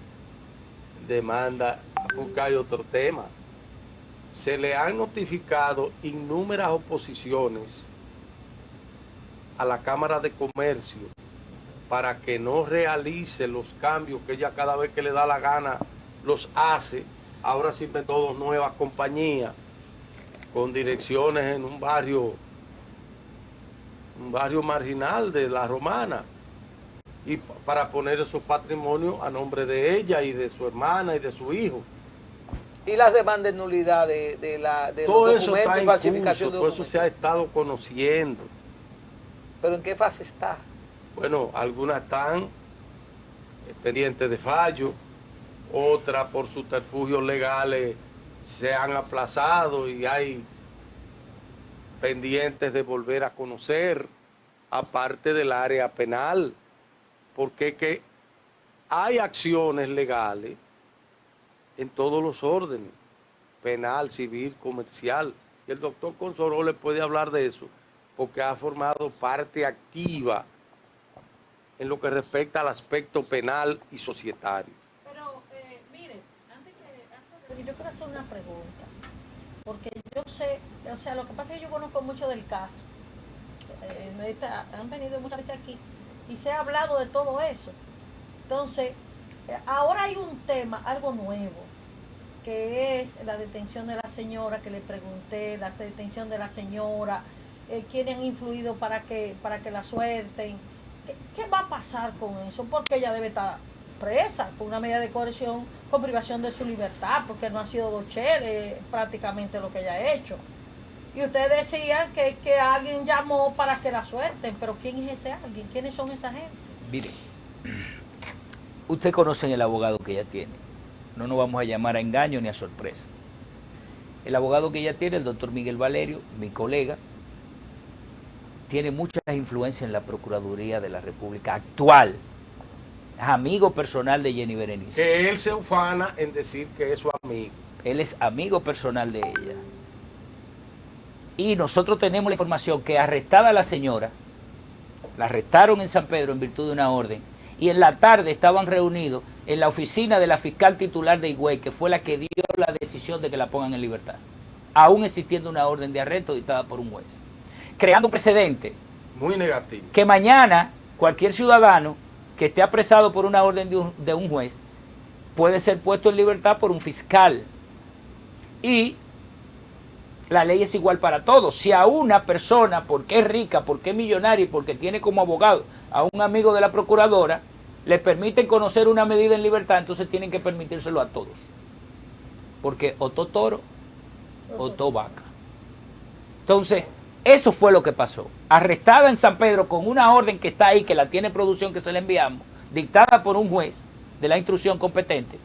I: demanda, porque hay otro tema. se le han notificado innúmeras oposiciones a la Cámara de Comercio para que no realice los cambios que ella cada vez que le da la gana los hace. Ahora se inventó 2 nuevas compañías con direcciones en un barrio marginal de La Romana, y para poner esos patrimonios a nombre de ella y de su hermana y de su hijo.
E: Y las demandas de nulidad de
I: Todo
E: los
I: eso
E: documentos
I: está
E: y
I: en
E: falsificación
I: curso,
E: de
I: todo eso
E: documentos.
I: se ha estado conociendo.
E: ¿Pero en qué fase está?
I: Bueno, algunas están pendientes de fallo, otras por subterfugios legales se han aplazado y hay pendientes de volver a conocer, aparte del área penal, porque que hay acciones legales en todos los órdenes, penal, civil, comercial, y el doctor Consoró le puede hablar de eso, porque ha formado parte activa en lo que respecta al aspecto penal y societario.
C: Pero, mire, yo quiero hacer una pregunta, porque yo sé, o sea, lo que pasa es que yo conozco mucho del caso. Han venido muchas veces aquí y se ha hablado de todo eso. Entonces, ahora hay un tema, algo nuevo, que es la detención de la señora, que le pregunté, la detención de la señora, quiénes han influido para que la suelten. ¿Qué va a pasar con eso? Porque ella debe estar presa con una medida de coerción con privación de su libertad, porque no ha sido docher prácticamente lo que ella ha hecho. Y ustedes decían que alguien llamó para que la suelten, pero ¿quién es ese alguien? ¿Quiénes son esa gente?
H: Mire, usted conoce el abogado que ella tiene. No nos vamos a llamar a engaño ni a sorpresa. El abogado que ella tiene, el doctor Miguel Valerio, mi colega, tiene mucha influencia en la Procuraduría de la República actual. Es amigo personal de Jenny Berenice.
I: Que él se ufana en decir que es su amigo.
H: Él es amigo personal de ella. Y nosotros tenemos la información que arrestada la señora, la arrestaron en San Pedro en virtud de una orden, y en la tarde estaban reunidos en la oficina de la fiscal titular de Higüey, que fue la que dio la decisión de que la pongan en libertad, aún existiendo una orden de arresto dictada por un juez, creando un precedente.
I: Muy negativo.
H: Que mañana cualquier ciudadano que esté apresado por una orden de un juez puede ser puesto en libertad por un fiscal. Y la ley es igual para todos. Si a una persona, porque es rica, porque es millonaria y porque tiene como abogado a un amigo de la procuradora, le permiten conocer una medida en libertad, entonces tienen que permitírselo a todos. Porque o to toro o to vaca. Entonces, eso fue lo que pasó. Arrestada en San Pedro con una orden que está ahí, que la tiene producción, que se la enviamos, dictada por un juez de la instrucción competente.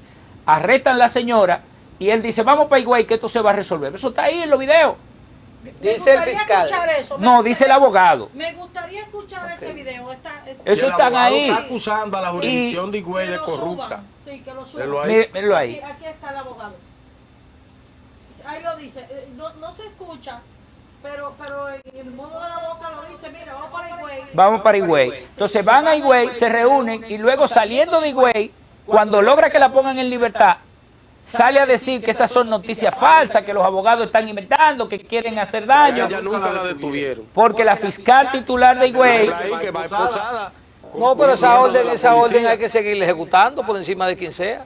H: Arrestan a la señora y él dice, vamos para Higüey que esto se va a resolver. Eso está ahí en los videos.
E: Dice el fiscal.
H: No, dice el abogado.
C: Me gustaría escuchar ese video.
H: Eso están ahí.
I: Está acusando a la jurisdicción de Higüey de corrupta.
C: Sí, que lo suban.
I: Mírenlo ahí.
H: Mírenlo ahí.
C: Aquí está el abogado. Ahí lo dice. No se escucha, pero en el modo de la boca lo dice. Mira, vamos para Higüey.
H: Vamos para Higüey. Entonces van a Higüey, se reúnen y luego saliendo de Higüey, cuando logra que la pongan en libertad, sale a decir que esas son noticias falsas, que los abogados están inventando, que quieren hacer daño.
I: Ella nunca la detuvieron.
H: Porque la fiscal titular de Higüey...
I: Que va esposada.
E: No, pero esa orden hay que seguirle ejecutando por encima de quien sea.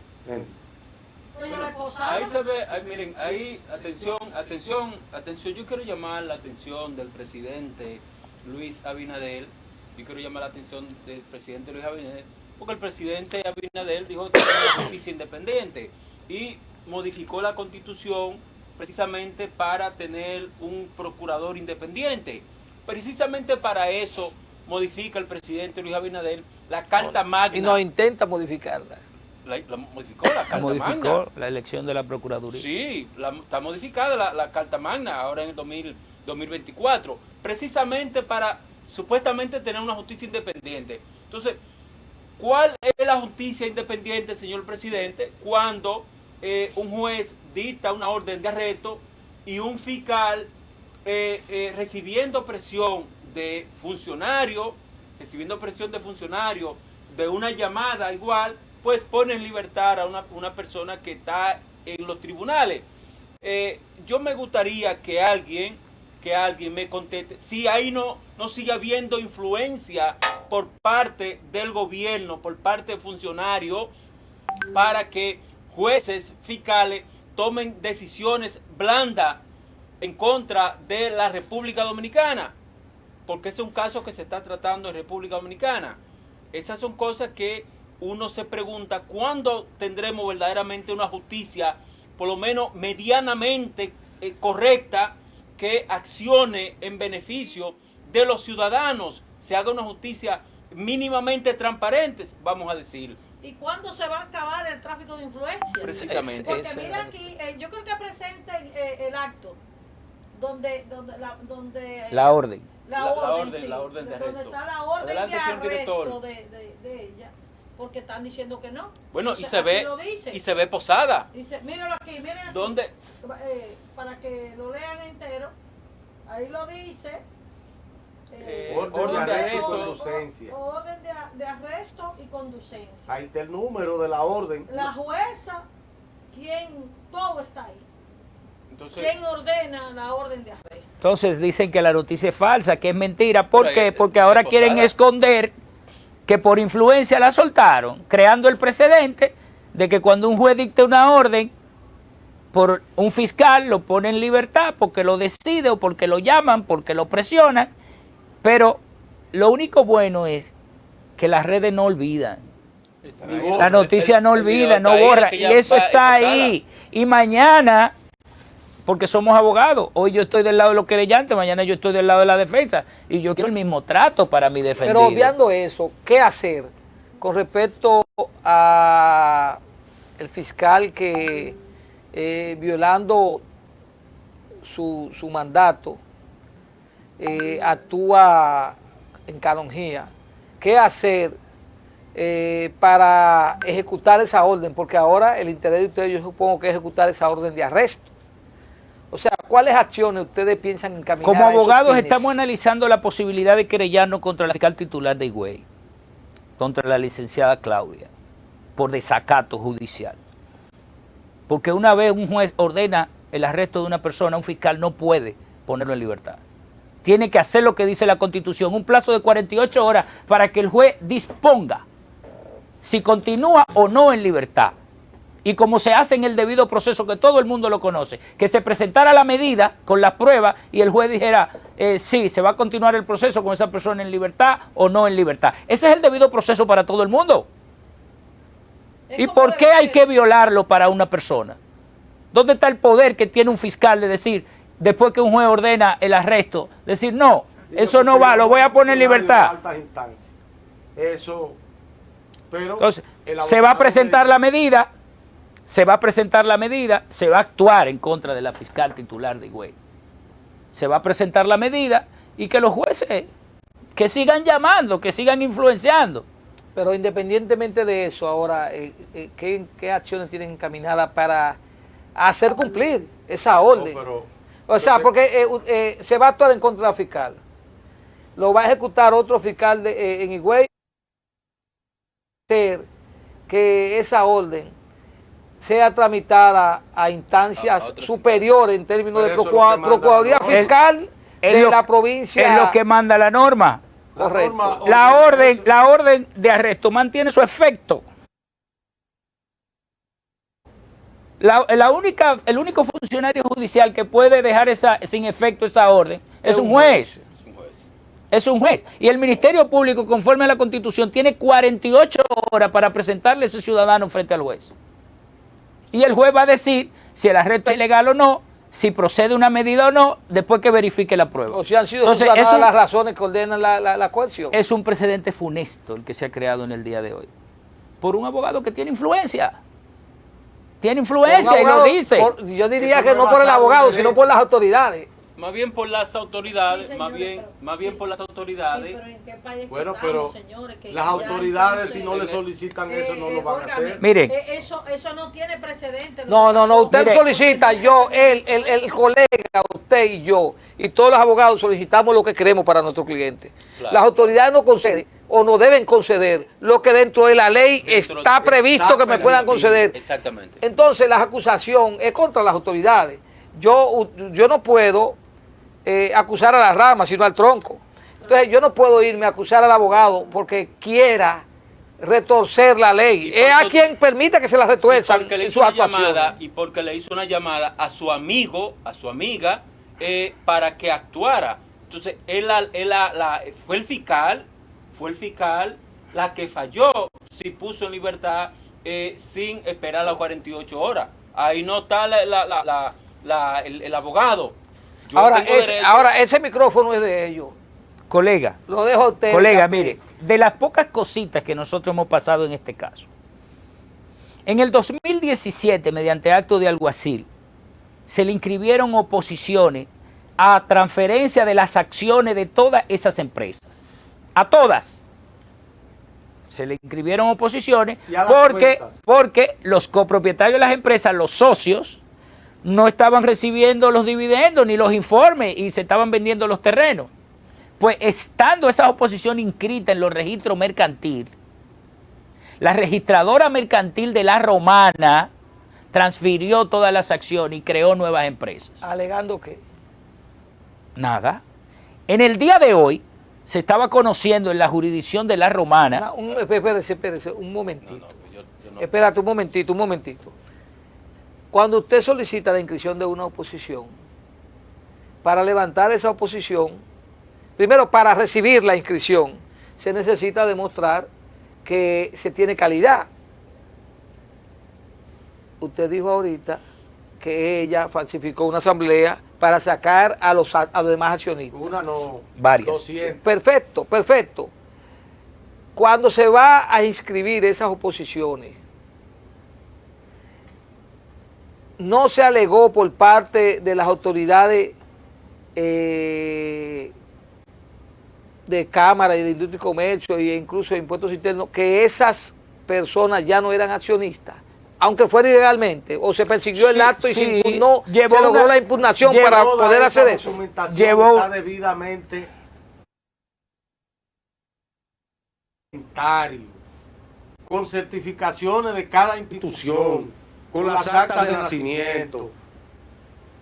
D: Ahí se ve, miren, ahí, atención, yo quiero llamar la atención del presidente Luis Abinader, porque el presidente Abinader dijo que era una justicia independiente y modificó la Constitución precisamente para tener un procurador independiente. Precisamente para eso modifica el presidente Luis Abinader la Carta Magna.
E: Y no intenta modificarla.
D: Modificó la Carta Magna.
H: La elección de la Procuraduría.
D: Sí, está modificada la Carta Magna ahora en el 2024, precisamente para supuestamente tener una justicia independiente. Entonces, ¿cuál es la justicia independiente, señor presidente, cuando un juez dicta una orden de arresto y un fiscal recibiendo presión de funcionarios, de una llamada igual, pues pone en libertad a una persona que está en los tribunales? yo me gustaría que alguien me conteste si ahí no sigue habiendo influencia por parte del gobierno, por parte de funcionarios, para que jueces, fiscales tomen decisiones blandas en contra de la República Dominicana, porque ese es un caso que se está tratando en República Dominicana. Esas son cosas que uno se pregunta, ¿cuándo tendremos verdaderamente una justicia, por lo menos medianamente correcta, que accione en beneficio de los ciudadanos, se haga una justicia mínimamente transparente, vamos a decir?
C: ¿Y cuándo se va a acabar el tráfico de influencias?
D: Precisamente.
C: Porque mira aquí, yo creo que presenten el acto donde
H: La orden.
C: la orden de
D: donde
C: arresto. Está la orden
D: Adelante,
C: de
D: señor director.
C: arresto de ella, porque están diciendo que no.
D: Bueno,
C: Entonces,
D: y se ve Posada.
C: Dice, míralo aquí, miren aquí.
D: ¿Dónde?
C: Para que lo lean entero. Ahí lo dice.
I: Orden de arresto y conducencia.
C: Orden de arresto y conducencia.
I: Ahí está el número de la orden.
C: La jueza, todo está ahí.
D: Entonces,
C: ¿Quién ordena la orden de arresto?
H: Entonces dicen que la noticia es falsa, que es mentira. ¿Por
D: Pero
H: qué?
D: ahí-
H: Porque ahora
D: Posada.
H: quieren esconder que por influencia la soltaron, creando el precedente de que cuando un juez dicte una orden por un fiscal lo pone en libertad porque lo decide o porque lo llaman, porque lo presionan. Pero lo único bueno es que las redes no olvidan. La noticia no olvida, no borra. Y eso está ahí. Y mañana, porque somos abogados, hoy yo estoy del lado de los querellantes, mañana yo estoy del lado de la defensa. Y yo quiero el mismo trato para mi defendido.
E: Pero obviando eso, ¿qué hacer con respecto a el fiscal que violando su mandato actúa en canonjía? ¿Qué hacer para ejecutar esa orden? Porque ahora el interés de ustedes, yo supongo que es ejecutar esa orden de arresto. O sea, ¿cuáles acciones ustedes piensan encaminar?
H: Como
E: a esos
H: abogados
E: fines?
H: estamos analizando la posibilidad de querellarnos contra la fiscal titular de Higüey, contra la licenciada Claudia, por desacato judicial. Porque una vez un juez ordena el arresto de una persona, un fiscal no puede ponerlo en libertad. Tiene que hacer lo que dice la Constitución, un plazo de 48 horas para que el juez disponga si continúa o no en libertad. Y como se hace en el debido proceso, que todo el mundo lo conoce, que se presentara la medida con las pruebas y el juez dijera, sí, se va a continuar el proceso con esa persona en libertad o no en libertad. Ese es el debido proceso para todo el mundo.
C: Es
H: ¿Y
C: como
H: por qué
C: debe
H: hay
C: ser.
H: que violarlo para una persona? ¿Dónde está el poder que tiene un fiscal de decir, después que un juez ordena el arresto, decir, no, eso no va, lo voy a poner en libertad?
I: Eso, pero
H: Entonces,
I: el
H: se va a
I: abogado
H: presentar
I: de-
H: la medida, se va a actuar en contra de la fiscal titular de Higüey. Se va a presentar la medida y que los jueces que sigan llamando, que sigan influenciando.
E: Pero independientemente de eso, ahora, ¿qué acciones tienen encaminadas para hacer cumplir esa orden?
I: No, pero-
E: O sea, porque se va a actuar en contra de la fiscal. Lo va a ejecutar otro fiscal en Higüey. Que esa orden sea tramitada a instancias
D: A otro
E: superiores en términos de
I: Pero eso es lo que manda
E: Procuraduría
I: la norma.
E: Fiscal
H: Es
E: de
H: lo-
E: la provincia.
H: Es lo que manda la norma.
E: Correcto.
I: norma-
H: La orden de arresto mantiene su efecto. El único funcionario judicial que puede dejar sin efecto esa orden es un juez. Es un juez. Y el Ministerio Público, conforme a la Constitución, tiene 48 horas para presentarle a ese ciudadano frente al juez. Y el juez va a decir si el arresto es ilegal o no, si procede una medida o no, después que verifique la prueba.
E: O si han sido
H: Entonces,
E: subsanadas las razones que ordenan la coerción.
H: es un precedente funesto el que se ha creado en el día de hoy. Por un abogado que tiene influencia. Tiene influencia
E: Por un
H: y lo
E: abogado,
H: dice.
E: Yo diría
I: Eso
E: que
I: no
E: no
I: es
E: por el
I: basado
E: abogado,
I: en
E: sino
I: derecho.
E: por las autoridades.
D: Más bien por las autoridades,
C: Sí, señores,
D: más bien
C: sí.
D: por las autoridades.
C: Sí, pero ¿en qué país
I: Bueno,
C: estamos,
I: pero
C: señores? Que
I: las
C: ya
I: autoridades, si no
C: entonces,
I: le solicitan eso, no lo van a
C: óigame,
I: hacer.
H: Miren.
C: Eso no tiene precedente.
E: No, usted
H: Mire.
E: solicita, yo, el colega, usted y yo, y todos los abogados solicitamos lo que queremos para nuestros clientes.
D: Claro.
E: Las autoridades no conceden o no deben conceder lo que dentro de la ley
D: Dentro-
E: está previsto
I: está
E: que me puedan
I: permitido.
E: conceder.
D: Exactamente.
E: Entonces la acusación es contra las autoridades. yo no puedo acusar a la rama, sino al tronco. Entonces yo no puedo irme a acusar al abogado porque quiera retorcer la ley. Es a quien permite que se la retuerzan en sus actuaciones.
D: Y porque le hizo una llamada a su amigo, a su amiga, para que actuara. Entonces, fue el fiscal la que falló si puso en libertad sin esperar las 48 horas. Ahí no está el abogado.
E: Ahora, ese micrófono es de ellos.
H: Colega,
E: lo dejo a usted.
H: Colega, mire, de las pocas cositas que nosotros hemos pasado en este caso. En el 2017, mediante acto de alguacil, se le inscribieron oposiciones a transferencia de las acciones de todas esas empresas. A todas. Se le inscribieron oposiciones porque los copropietarios de las empresas, los socios, no estaban recibiendo los dividendos ni los informes y se estaban vendiendo los terrenos. Pues estando esa oposición inscrita en los registros mercantiles, la registradora mercantil de La Romana transfirió todas las acciones y creó nuevas empresas.
E: ¿Alegando qué?
H: Nada. En el día de hoy se estaba conociendo en la jurisdicción de La Romana.
E: Espérese, un momentito. Espérate un momentito. Cuando usted solicita la inscripción de una oposición, para levantar esa oposición, primero para recibir la inscripción, se necesita demostrar que se tiene calidad. Usted dijo ahorita que ella falsificó una asamblea para sacar a los demás accionistas.
I: Una no,
H: varias.
I: 200.
E: Perfecto. Cuando se va a inscribir esas oposiciones, no se alegó por parte de las autoridades de Cámara y de Industria y Comercio e incluso de Impuestos Internos que esas personas ya no eran accionistas, aunque fuera ilegalmente, o se persiguió el acto y se impugnó, se logró la impugnación para poder hacer eso.
I: Está debidamente con certificaciones de cada institución, con las actas de nacimiento,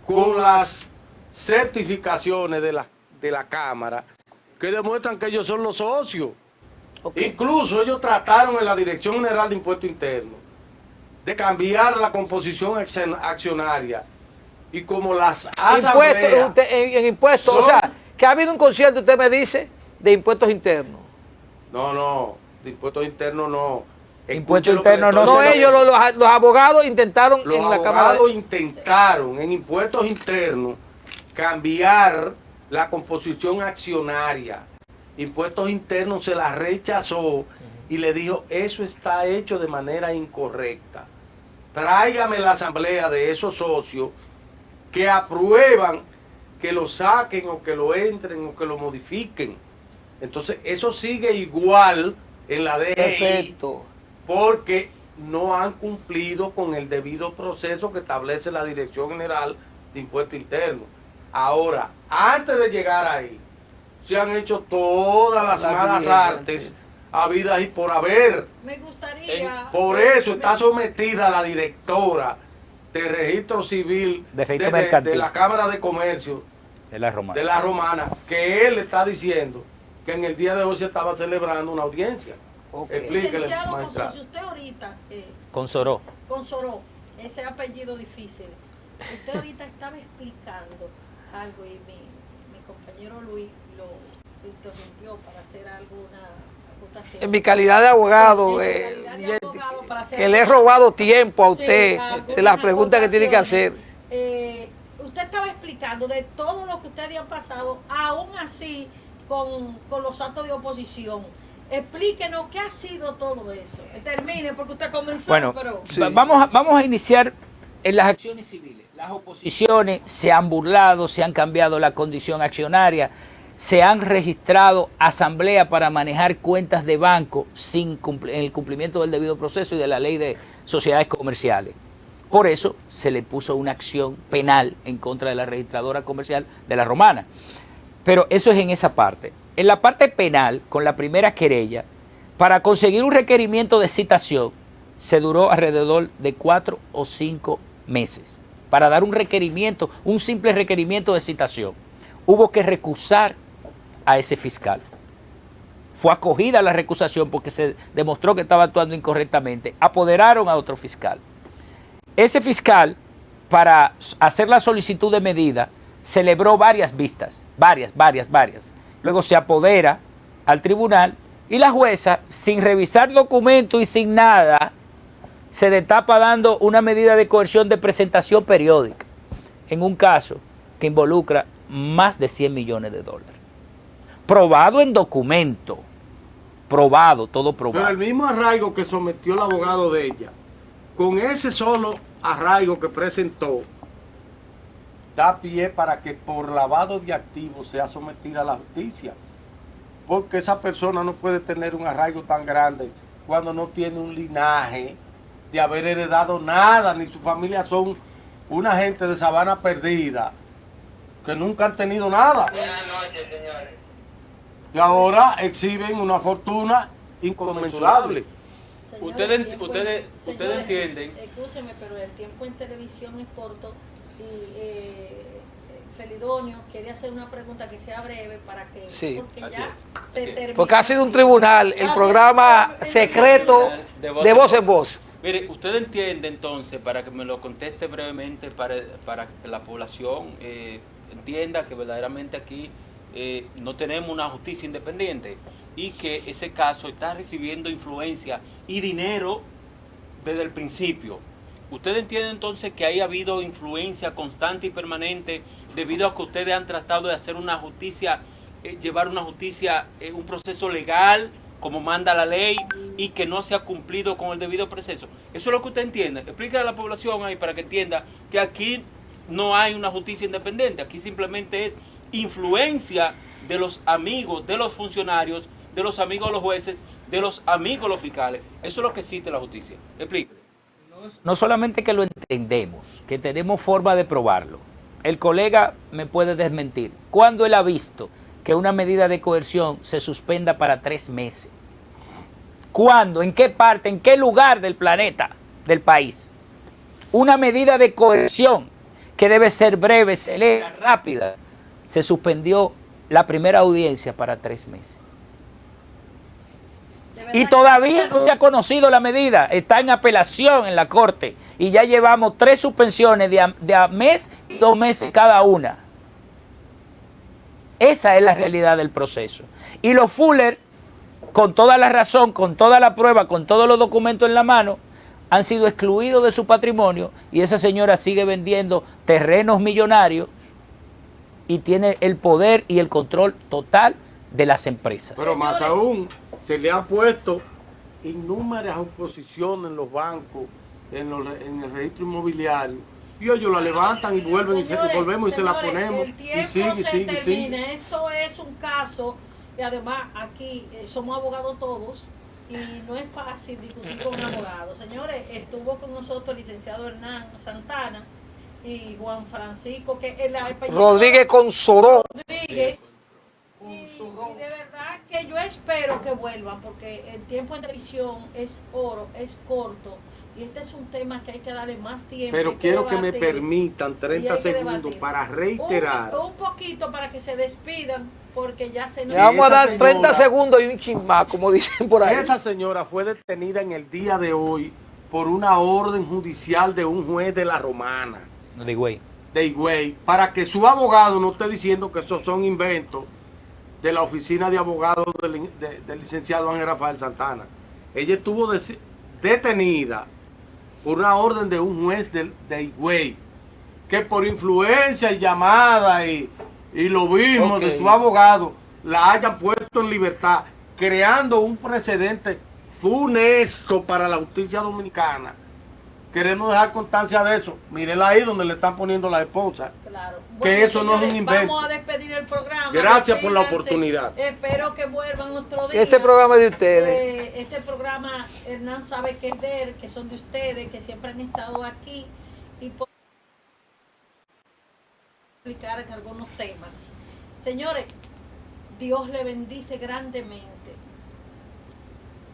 I: con las certificaciones de la Cámara, que demuestran que ellos son los socios. Okay. Incluso ellos trataron en la Dirección General de Impuestos Internos de cambiar la composición accionaria. Y como las asambleas...
E: En impuestos, o sea, que ha habido un concierto, usted me dice, de impuestos internos.
I: No, de impuestos internos no.
H: Impuestos internos no.
E: No, ellos, los abogados intentaron
I: en la Cámara. Los abogados intentaron en impuestos internos cambiar la composición accionaria. Impuestos Internos se la rechazó y le dijo, eso está hecho de manera incorrecta. Tráigame la asamblea de esos socios que aprueban que lo saquen o que lo entren o que lo modifiquen. Entonces, eso sigue igual en la DGI. Perfecto. Porque no han cumplido con el debido proceso que establece la Dirección General de Impuestos Internos. Ahora, antes de llegar ahí, se han hecho todas las malas artes habidas y por haber.
C: Me gustaría...
I: Por eso está sometida la directora de Registro Civil de la Cámara de Comercio
H: de La
I: Romana, que él está diciendo que en el día de hoy se estaba celebrando una audiencia.
C: Okay.
I: Explíquele, maestra.
C: Usted ahorita...
H: Consoró,
C: ese apellido difícil. Usted ahorita estaba explicando algo y mi compañero Luis lo interrumpió para hacer alguna acotación.
E: En mi calidad de abogado, que le he robado tiempo a usted de las preguntas que tiene que hacer.
C: Usted estaba explicando de todo lo que ustedes han pasado, aún así con los actos de oposición. Explíquenos qué ha sido todo eso. Termine porque usted comenzó.
H: Bueno,
C: pero...
H: vamos a iniciar en las acciones civiles. Las oposiciones se han burlado, se han cambiado la condición accionaria, se han registrado asambleas para manejar cuentas de banco en el cumplimiento del debido proceso y de la ley de sociedades comerciales. Por eso se le puso una acción penal en contra de la registradora comercial de La Romana. Pero eso es en esa parte. En la parte penal, con la primera querella, para conseguir un requerimiento de citación, se duró alrededor de 4 o 5 meses. para dar un requerimiento, un simple requerimiento de citación. Hubo que recusar a ese fiscal. Fue acogida la recusación porque se demostró que estaba actuando incorrectamente. Apoderaron a otro fiscal. Ese fiscal, para hacer la solicitud de medida, celebró varias vistas, varias. Luego se apodera al tribunal y la jueza, sin revisar documentos y sin nada, se destapa dando una medida de coerción de presentación periódica en un caso que involucra más de 100 millones de dólares. Probado en documento, probado, todo probado.
I: Pero el mismo arraigo que sometió el abogado de ella, con ese solo arraigo que presentó, da pie para que por lavado de activos sea sometida a la justicia. Porque esa persona no puede tener un arraigo tan grande cuando no tiene un linaje de haber heredado nada, ni su familia son una gente de sabana perdida, que nunca han tenido nada.
J: Buenas noches, señores.
I: Y ahora exhiben una fortuna inconmensurable.
D: Ustedes
C: Señores,
D: entienden.
C: Escúcheme, pero el tiempo en televisión es corto y Felidonio quiere hacer una pregunta que sea breve para que
E: Sí,
C: porque
D: así
C: ya
D: es,
C: se
D: así es.
C: termina.
E: Porque ha sido un tribunal, el programa secreto de voz en voz.
D: Mire, usted entiende entonces, para que me lo conteste brevemente, para que la población entienda que verdaderamente aquí no tenemos una justicia independiente y que ese caso está recibiendo influencia y dinero desde el principio. ¿Usted entiende entonces que ahí ha habido influencia constante y permanente debido a que ustedes han tratado de hacer una justicia, llevar una justicia, un proceso legal como manda la ley y que no se ha cumplido con el debido proceso? Eso es lo que usted entiende. Explíquele a la población ahí para que entienda que aquí no hay una justicia independiente, aquí simplemente es influencia de los amigos, de los funcionarios, de los amigos de los jueces, de los amigos de los fiscales. Eso es lo que existe la justicia. Explíquele.
H: No solamente que lo entendemos, que tenemos forma de probarlo. El colega me puede desmentir. ¿Cuándo él ha visto que una medida de coerción se suspenda para 3 meses? ¿Cuándo? ¿En qué parte? ¿En qué lugar del planeta, del país? Una medida de coerción que debe ser breve, celere, rápida. Se suspendió la primera audiencia para 3 meses. Y todavía no se ha conocido la medida, está en apelación en la corte y ya llevamos 3 suspensiones de a mes y 2 meses cada una. Esa es la realidad del proceso. Y los Fuller, con toda la razón, con toda la prueba, con todos los documentos en la mano, han sido excluidos de su patrimonio y esa señora sigue vendiendo terrenos millonarios y tiene el poder y el control total de las empresas.
I: Pero más aún, se le han puesto innumerables oposiciones en los bancos, en el registro inmobiliario, y ellos la levantan y vuelven y volvemos y se la ponemos y sigue.
C: Esto es un caso y además aquí somos abogados todos y no es fácil discutir con un abogado. Señores, estuvo con nosotros el licenciado Hernán Santana y Juan Francisco, que el apellido
E: Rodríguez Consoró.
C: Rodríguez. Y de verdad que yo espero que vuelvan porque el tiempo en televisión es oro, es corto y este es un tema que hay que darle más tiempo.
I: Pero quiero que me permitan 30 segundos para reiterar.
C: Un poquito para que se despidan porque ya se nos...
E: Le vamos a dar 30 segundos y un chismá, como dicen por ahí.
I: Esa señora fue detenida en el día de hoy por una orden judicial de un juez de la Romana.
H: De Higüey.
I: De Higüey, para que su abogado no esté diciendo que esos son inventos de la oficina de abogados del licenciado Ángel Rafael Santana. Ella estuvo detenida por una orden de un juez de Higüey, que por influencia y llamada y lobismo de su abogado la hayan puesto en libertad, creando un precedente funesto para la justicia dominicana. Queremos dejar constancia de eso. Mírela ahí donde le están poniendo la esposa.
C: Claro.
I: Que
C: Bueno,
I: eso no es un invento.
C: Vamos a despedir el programa.
I: Gracias por la
C: Despídanse.
I: oportunidad.
C: Espero que vuelvan otro día.
E: Este programa es de ustedes.
C: Este programa, Hernán sabe que es de él, que son de ustedes, que siempre han estado aquí y por explicar en algunos temas. Señores, Dios le bendice grandemente.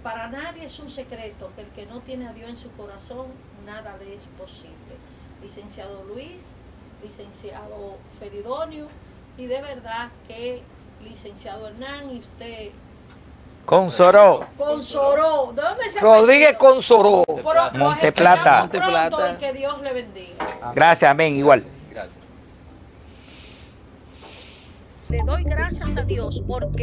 C: Para nadie es un secreto que el que no tiene a Dios en su corazón, nada le es posible. licenciado Luis, licenciado Feridonio, y de verdad que licenciado Hernán y usted...
H: Consoró.
C: Consoró. ¿De dónde se
E: Rodríguez Consoró.
H: Monteplata.
C: Monteplata. Y que Dios le bendiga.
H: Gracias, amén, igual.
D: Gracias.
C: Le doy gracias a Dios porque